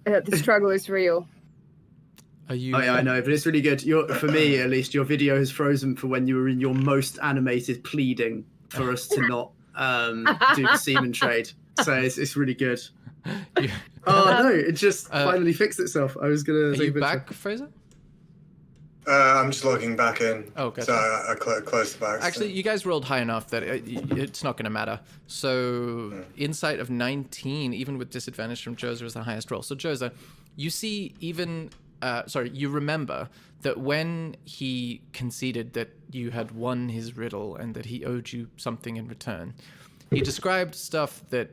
Speaker 6: the struggle is real.
Speaker 2: Are you?
Speaker 4: Oh yeah, I know, but it's really good. For me, at least, your video has frozen for when you were in your most animated pleading for us to not do the semen trade. So it's really good.
Speaker 2: you-
Speaker 4: Oh no, it just finally fixed itself. I was gonna.
Speaker 2: Are
Speaker 4: take a
Speaker 2: you
Speaker 4: picture.
Speaker 2: back, Fraser?
Speaker 5: I'm just logging back in.
Speaker 2: Oh, gotcha.
Speaker 5: So I closed the back.
Speaker 2: Actually, you guys rolled high enough that it's not going to matter. So, insight of 19, even with disadvantage from Joza, is the highest roll. So, Joza, you see even... you remember that when he conceded that you had won his riddle and that he owed you something in return, he described stuff that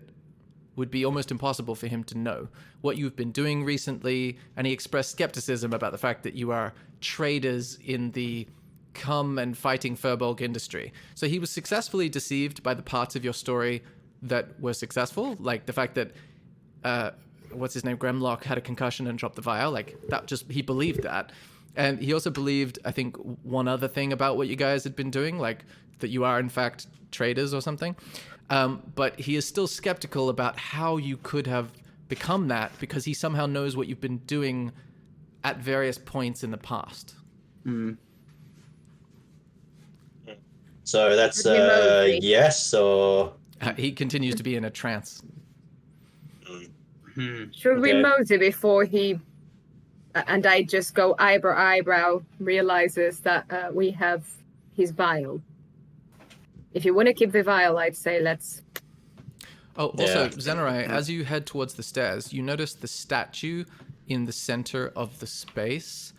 Speaker 2: would be almost impossible for him to know. What you've been doing recently, and he expressed skepticism about the fact that you are traders in the cum and fighting Furbolg industry. So he was successfully deceived by the parts of your story that were successful, like the fact that what's his name, Gremlock had a concussion and dropped the vial. Like that, just he believed that. And he also believed, I think, one other thing about what you guys had been doing, like that you are in fact traders or something. But he is still skeptical about how you could have become that, because he somehow knows what you've been doing at various points in the past.
Speaker 3: So that's yes, or
Speaker 2: He continues to be in a trance.
Speaker 6: Should we
Speaker 3: Okay.
Speaker 6: mosey before he... And I just go eyebrow, realizes that we have his vial. if you want to keep the vial, I'd say let's.
Speaker 2: Oh, also,
Speaker 3: Yeah.
Speaker 2: Zenarai, as you head towards the stairs, you notice the statue in the center of the space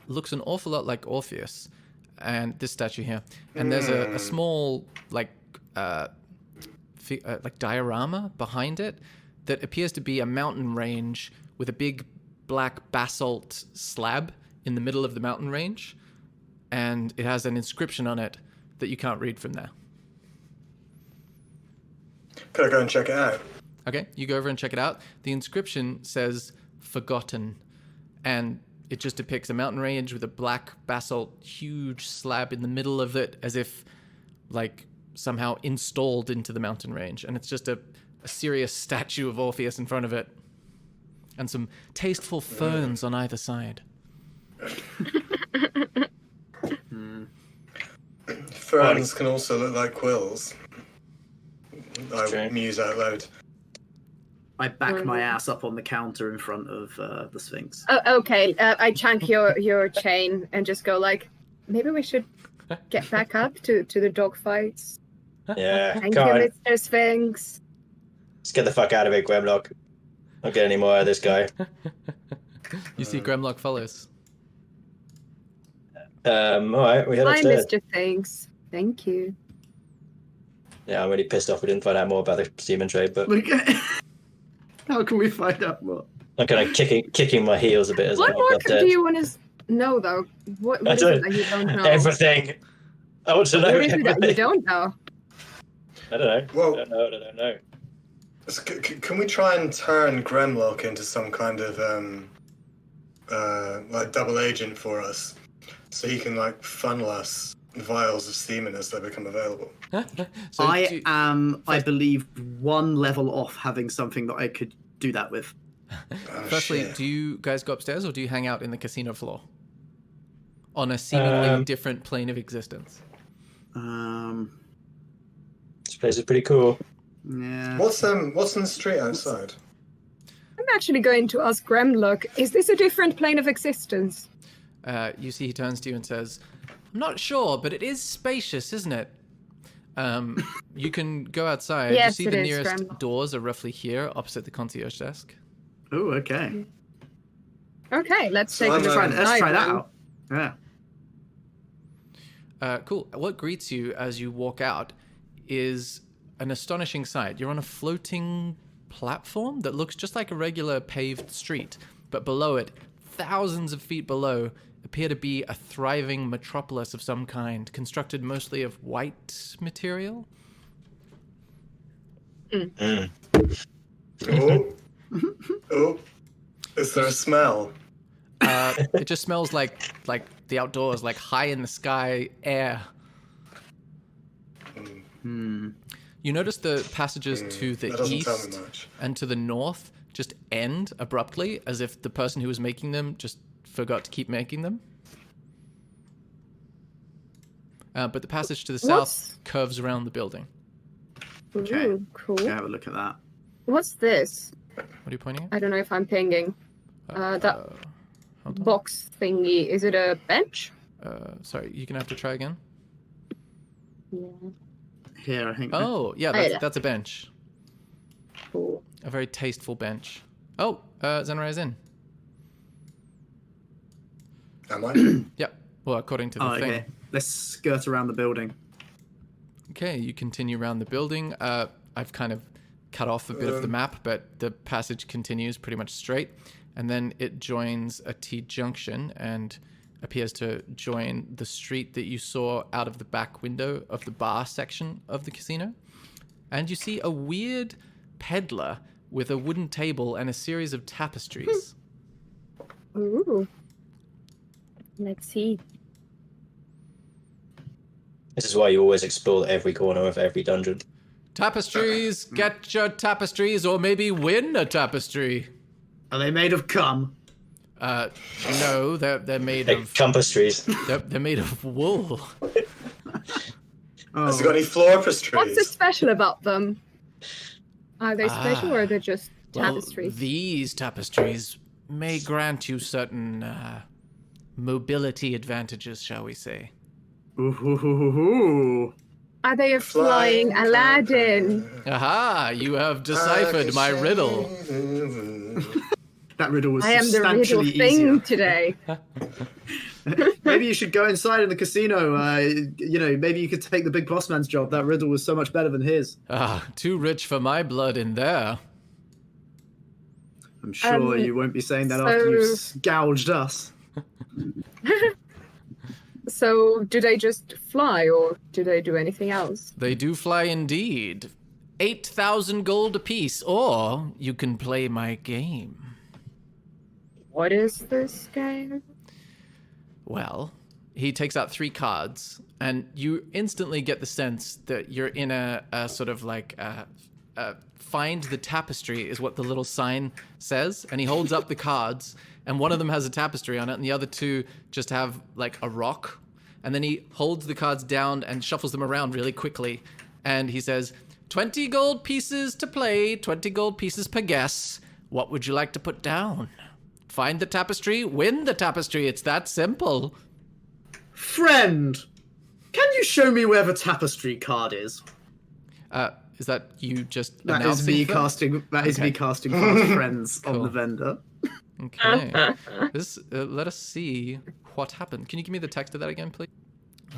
Speaker 2: looks an awful lot like Orpheus, and this statue here. And there's a small like diorama behind it that appears to be a mountain range with a big black basalt slab in the middle of the mountain range, and it has an inscription on it that you can't read from there.
Speaker 5: Could I go and check it out?
Speaker 2: Okay, you go over and check it out. The inscription says "Forgotten," and it just depicts a mountain range with a black basalt huge slab in the middle of it, as if like somehow installed into the mountain range. And it's just a serious statue of Orpheus in front of it, and some tasteful ferns on either side.
Speaker 5: Ferns can also look like quills. I
Speaker 3: true.
Speaker 5: muse out loud.
Speaker 4: I back my ass up on the counter in front of the Sphinx.
Speaker 6: Oh, okay. I chunk your chain and just go like, maybe we should get back up to the dogfights.
Speaker 3: Yeah,
Speaker 6: Thank
Speaker 3: come
Speaker 6: you,
Speaker 3: on.
Speaker 6: Mr. Sphinx.
Speaker 3: Let's get the fuck out of here, Grimlock. Don't get any more out of this guy.
Speaker 2: You see Gremlock follows.
Speaker 3: Alright, we head
Speaker 6: Hi,
Speaker 3: upstairs.
Speaker 6: Mr. Sphinx. Thank you.
Speaker 3: Yeah, I'm really pissed off we didn't find out more about the semen trade, but
Speaker 4: How can we find out more?
Speaker 3: I'm kind of kicking my heels a bit as I
Speaker 6: What
Speaker 3: walk
Speaker 6: more
Speaker 3: upstairs.
Speaker 6: do you want to know, though? What is it that you don't know?
Speaker 3: Everything. I want to know
Speaker 6: What is it that you
Speaker 3: everything.
Speaker 6: don't know?
Speaker 3: I don't know.
Speaker 5: Well-
Speaker 3: I don't know.
Speaker 5: So can we try and turn Gremlock into some kind of like double agent for us, so he can like funnel us vials of semen as they become available?
Speaker 2: So
Speaker 4: I am, I believe, one level off having something that I could do that with.
Speaker 5: Oh,
Speaker 2: firstly,
Speaker 5: shit.
Speaker 2: do you guys go upstairs or do you hang out in the casino floor? On a seemingly different plane of existence.
Speaker 3: This place is pretty cool.
Speaker 4: Yeah.
Speaker 5: What's in the street outside?
Speaker 6: I'm actually going to ask Gremlock, is this a different plane of existence?
Speaker 2: You see he turns to you and says, I'm not sure, but it is spacious, isn't it? You can go outside.
Speaker 6: Yes,
Speaker 2: you see
Speaker 6: it
Speaker 2: the
Speaker 6: is,
Speaker 2: nearest
Speaker 6: Grandma.
Speaker 2: doors are roughly here, opposite the concierge desk.
Speaker 4: Oh, okay.
Speaker 6: Okay, let's
Speaker 5: So
Speaker 6: take
Speaker 5: I'm
Speaker 6: a look
Speaker 5: trying-
Speaker 4: Let's try that
Speaker 6: inside then.
Speaker 4: out. Yeah.
Speaker 2: Cool. What greets you as you walk out is an astonishing sight. You're on a floating platform that looks just like a regular paved street, but below it, thousands of feet below, appear to be a thriving metropolis of some kind, constructed mostly of white material.
Speaker 3: Mm.
Speaker 5: Oh, oh, is there a smell?
Speaker 2: It just smells like the outdoors, like high in the sky air. You notice the passages to the
Speaker 5: That doesn't tell me
Speaker 2: east
Speaker 5: much.
Speaker 2: and to the north just end abruptly, as if the person who was making them just forgot to keep making them. But the passage to the south curves around the building.
Speaker 4: Okay.
Speaker 6: Ooh, cool.
Speaker 4: Yeah, have a look at that.
Speaker 6: What's this?
Speaker 2: What are you pointing at?
Speaker 6: I don't know if I'm pinging. That
Speaker 2: Hold on.
Speaker 6: box thingy, is it a bench?
Speaker 2: Sorry, you're gonna have to try again.
Speaker 6: Yeah.
Speaker 4: Here, I think.
Speaker 2: Oh, yeah,
Speaker 6: Later.
Speaker 2: that's a bench.
Speaker 6: Cool.
Speaker 2: A very tasteful bench. Oh, Zenrai's in.
Speaker 5: Am I?
Speaker 2: Yep. Well, according to the
Speaker 4: Oh,
Speaker 2: thing.
Speaker 4: okay. Let's skirt around the building.
Speaker 2: Okay, you continue around the building. I've kind of cut off a bit of the map, but the passage continues pretty much straight. And then it joins a T-junction and appears to join the street that you saw out of the back window of the bar section of the casino. And you see a weird peddler with a wooden table and a series of tapestries.
Speaker 6: Ooh. Let's see.
Speaker 3: This is why you always explore every corner of every dungeon.
Speaker 2: Tapestries, get your tapestries, or maybe win a tapestry.
Speaker 4: Are they made of cum?
Speaker 2: No, they're made
Speaker 3: Hey,
Speaker 2: of
Speaker 3: compastries.
Speaker 2: they're made of wool.
Speaker 4: Oh,
Speaker 5: Has it got any floor
Speaker 6: What's so
Speaker 5: pastries?
Speaker 6: special about them? Are they special or are they just
Speaker 2: Well,
Speaker 6: tapestries?
Speaker 2: these tapestries may grant you certain mobility advantages, shall we say?
Speaker 4: ooh.
Speaker 6: Are they a flying Aladdin?
Speaker 2: Aha! You have deciphered my riddle.
Speaker 4: That riddle was
Speaker 6: I am the riddle
Speaker 4: substantially
Speaker 6: thing
Speaker 4: easier.
Speaker 6: today.
Speaker 4: Maybe you should go inside in the casino. Maybe you could take the big boss man's job. That riddle was so much better than his.
Speaker 2: Ah, too rich for my blood in there.
Speaker 4: I'm sure you won't be saying that after you've gouged us.
Speaker 6: So, do they just fly, or do they do anything else?
Speaker 2: They do fly indeed. 8,000 gold apiece, or you can play my game.
Speaker 6: What is this game?
Speaker 2: Well, he takes out 3 cards, and you instantly get the sense that you're in a sort of like find the tapestry is what the little sign says, and he holds up the cards, and one of them has a tapestry on it, and the other 2 just have like a rock, and then he holds the cards down and shuffles them around really quickly, and he says, 20 gold pieces to play, 20 gold pieces per guess. What would you like to put down? Find the tapestry, win the tapestry. It's that simple.
Speaker 4: Friend, can you show me where the tapestry card is?
Speaker 2: Is that you just
Speaker 4: That is
Speaker 2: announcing
Speaker 4: me
Speaker 2: them?
Speaker 4: casting. That is me casting past friends on
Speaker 2: Cool.
Speaker 4: the vendor.
Speaker 2: Okay. Let us see what happened. Can you give me the text of that again, please?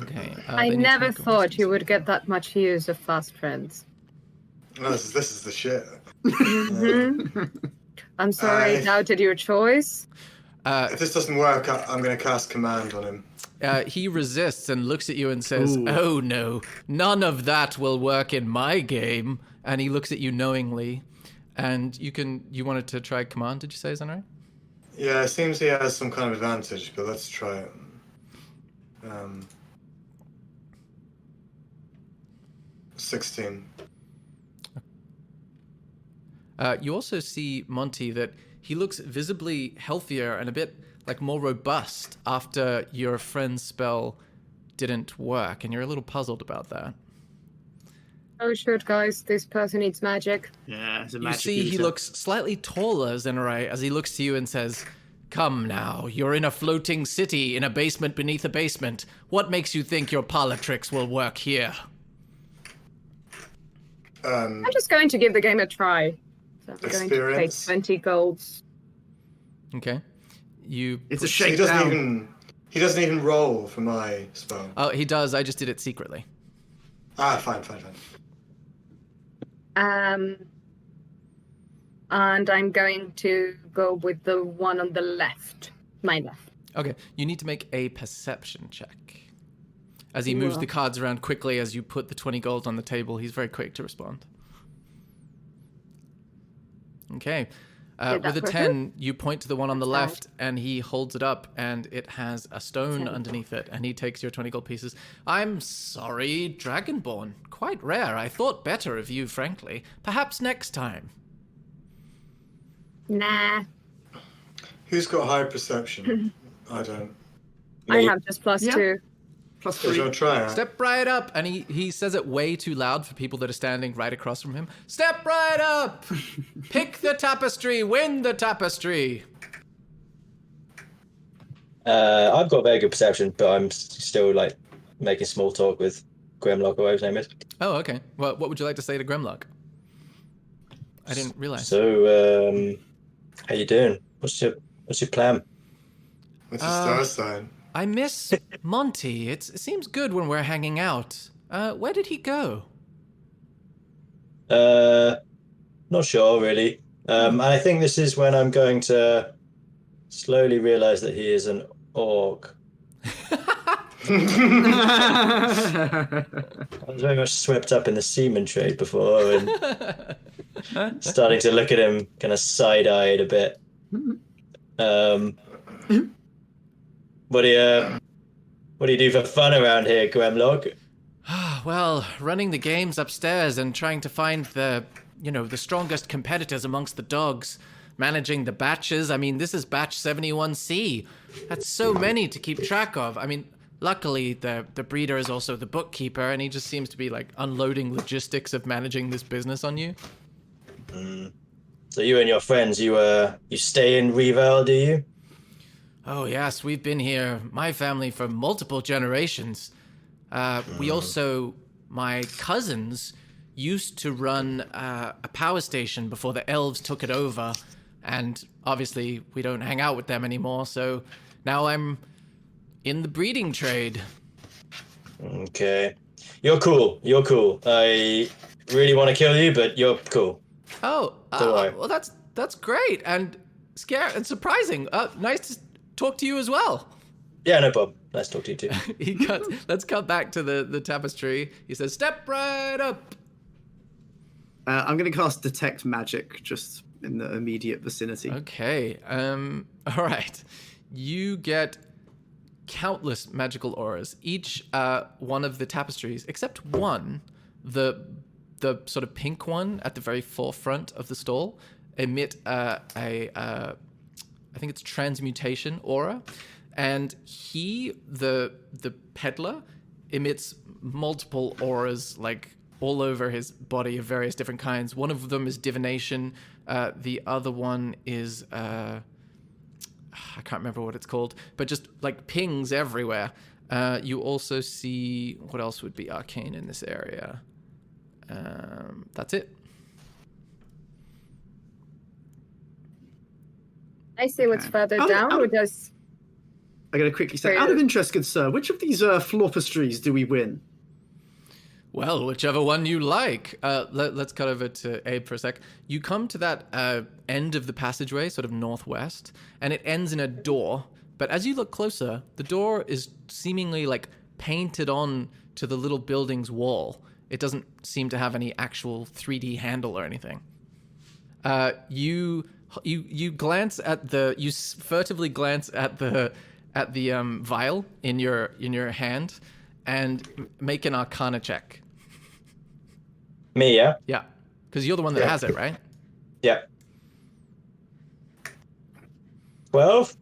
Speaker 2: Okay.
Speaker 6: I
Speaker 2: they need to
Speaker 6: never
Speaker 2: make a
Speaker 6: thought
Speaker 2: wisdom
Speaker 6: you would get that much use of fast friends.
Speaker 5: No, this is the shit.
Speaker 6: I'm sorry, I doubted your choice.
Speaker 5: If this doesn't work, I'm going to cast command on him.
Speaker 2: He resists and looks at you and says,
Speaker 4: Ooh.
Speaker 2: "Oh no, none of that will work in my game." And he looks at you knowingly. And you wanted to try command, did you say, is that right?
Speaker 5: Yeah, it seems he has some kind of advantage, but let's try it. 16.
Speaker 2: You also see, Monty, that he looks visibly healthier and a bit like more robust after your friend's spell didn't work, and you're a little puzzled about that.
Speaker 6: Oh, shit, guys, this person needs magic.
Speaker 4: Yeah, it's a
Speaker 2: You
Speaker 4: magic
Speaker 2: see he
Speaker 4: user.
Speaker 2: looks slightly taller, Zenarai, as he looks to you and says, "Come now, you're in a floating city in a basement beneath a basement. What makes you think your parlor tricks will work here?"
Speaker 6: I'm just going to give the game a try. So I'm going to pay
Speaker 5: Experience.
Speaker 6: 20 golds.
Speaker 2: Okay.
Speaker 4: It's a
Speaker 5: He doesn't
Speaker 4: shakedown.
Speaker 5: even roll for my spell.
Speaker 2: Oh, he does. I just did it secretly.
Speaker 5: Fine.
Speaker 6: And I'm going to go with the one on the left. My left.
Speaker 2: Okay. You need to make a perception check. As he moves the cards around quickly as you put the 20 gold on the table, he's very quick to respond. Okay. With a 10, you point to the one on the left, and he holds it up, and it has a stone underneath it, and he takes your 20 gold pieces. "I'm sorry, Dragonborn. Quite rare. I thought better of you, frankly. Perhaps next time."
Speaker 6: Nah.
Speaker 5: Who's got high perception? I don't.
Speaker 6: I have just plus
Speaker 4: Yeah.
Speaker 6: 2.
Speaker 4: Plus
Speaker 5: So do you
Speaker 4: 3.
Speaker 5: want to try it?
Speaker 2: Step right up, and he says it way too loud for people that are standing right across from him. Step right up! Pick the tapestry, win the tapestry!
Speaker 3: I've got very good perception, but I'm still like making small talk with Grimlock, or whatever his name is.
Speaker 2: Oh, okay. Well, what would you like to say to Grimlock? I didn't realize.
Speaker 3: So, how you doing? What's your plan?
Speaker 5: What's the star sign?
Speaker 2: I miss Monty. It seems good when we're hanging out. Where did he go?
Speaker 3: Not sure really. And I think this is when I'm going to slowly realize that he is an orc. I was very much swept up in the seaman trade before, and starting to look at him kind of side-eyed a bit. What do you do for fun around here, Gremlog?
Speaker 2: Well, running the games upstairs and trying to find the strongest competitors amongst the dogs. Managing the batches. I mean, this is batch 71C. That's so many to keep track of. I mean, luckily, the breeder is also the bookkeeper, and he just seems to be, like, unloading logistics of managing this business on you.
Speaker 3: So you and your friends, you stay in Reval, do you?
Speaker 2: Oh, yes, we've been here, my family, for multiple generations. We also my cousins used to run a power station before the elves took it over, and obviously we don't hang out with them anymore, so now I'm in the breeding trade.
Speaker 3: Okay. You're cool. I really want to kill you, but you're cool.
Speaker 2: Oh,
Speaker 3: Don't worry.
Speaker 2: well, that's great and scary and surprising. Nice to talk to you as well.
Speaker 3: Yeah, no problem. Nice to talk to you too.
Speaker 2: Let's cut back to the tapestry. He says, "Step right up."
Speaker 4: I'm going to cast Detect Magic just in the immediate vicinity.
Speaker 2: Okay. All right. You get countless magical auras. Each one of the tapestries, except one, the sort of pink one at the very forefront of the stall, emit I think it's transmutation aura, and the peddler emits multiple auras like all over his body of various different kinds. One of them is divination. The other one is I can't remember what it's called, but just like pings everywhere. You also see, what else would be arcane in this area? That's it.
Speaker 6: I see what's further
Speaker 4: Oh,
Speaker 6: down,
Speaker 4: oh.
Speaker 6: or does...
Speaker 4: I'm going to quickly say, out of interest, good sir, which of these florpastries do we win?
Speaker 2: Well, whichever one you like. Let's cut over to Abe for a sec. You come to that end of the passageway, sort of northwest, and it ends in a door. But as you look closer, the door is seemingly like painted on to the little building's wall. It doesn't seem to have any actual 3D handle or anything. You glance at you furtively glance at the vial in your hand, and make an Arcana check.
Speaker 3: Me, yeah?
Speaker 2: Yeah, because you're the one that has it, right?
Speaker 3: Yeah. 12?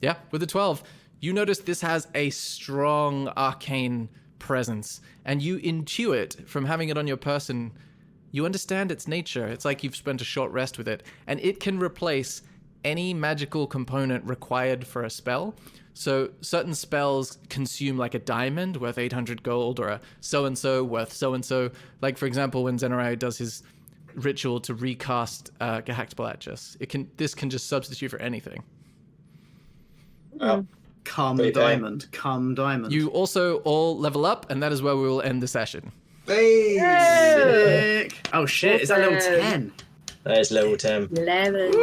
Speaker 2: Yeah, with a 12. You notice this has a strong arcane presence, and you intuit from having it on your person. You understand its nature. It's like you've spent a short rest with it, and it can replace any magical component required for a spell. So certain spells consume like a diamond worth 800 gold, or a so-and-so worth so-and-so. Like, for example, when Zenarai does his ritual to recast Gehaktbalachus, this can just substitute for anything.
Speaker 4: Come
Speaker 3: Great day.
Speaker 4: diamond, come diamond.
Speaker 2: You also all level up, and that is where we will end the session.
Speaker 5: Hey!
Speaker 4: Sick. Oh shit, is that level 10?
Speaker 3: That is level 10.
Speaker 6: 11.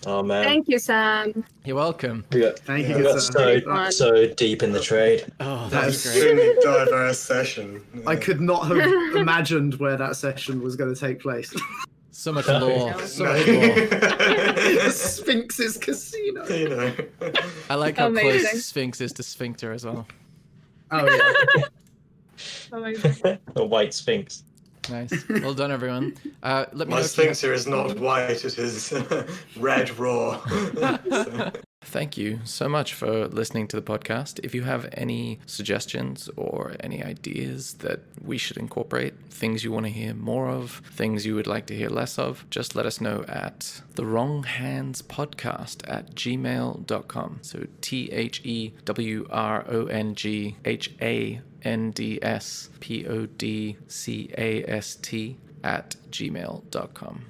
Speaker 3: Oh, man.
Speaker 6: Thank you, Sam.
Speaker 2: You're welcome.
Speaker 4: Thank you,
Speaker 3: We
Speaker 4: good
Speaker 3: got
Speaker 4: sir.
Speaker 3: so deep in the trade.
Speaker 2: Oh,
Speaker 4: That
Speaker 2: that's
Speaker 4: is
Speaker 2: great.
Speaker 5: Extremely diverse session.
Speaker 4: I could not have imagined where that session was going to take place.
Speaker 2: So much lore. So
Speaker 5: No.
Speaker 2: much lore.
Speaker 4: The Sphinx's casino.
Speaker 5: You know.
Speaker 2: I like how
Speaker 6: Amazing.
Speaker 2: close Sphinx is to Sphincter as well.
Speaker 4: Oh yeah.
Speaker 6: Amazing.
Speaker 3: A white sphinx.
Speaker 2: Nice. Well done, everyone. Let me know
Speaker 5: My
Speaker 2: if you have-
Speaker 5: sphincter is not white, it is red raw.
Speaker 2: Thank you so much for listening to the podcast. If you have any suggestions or any ideas that we should incorporate, things you want to hear more of, things you would like to hear less of, just let us know at thewronghandspodcast@gmail.com. So THEWRONGHANDSPODCAST@gmail.com.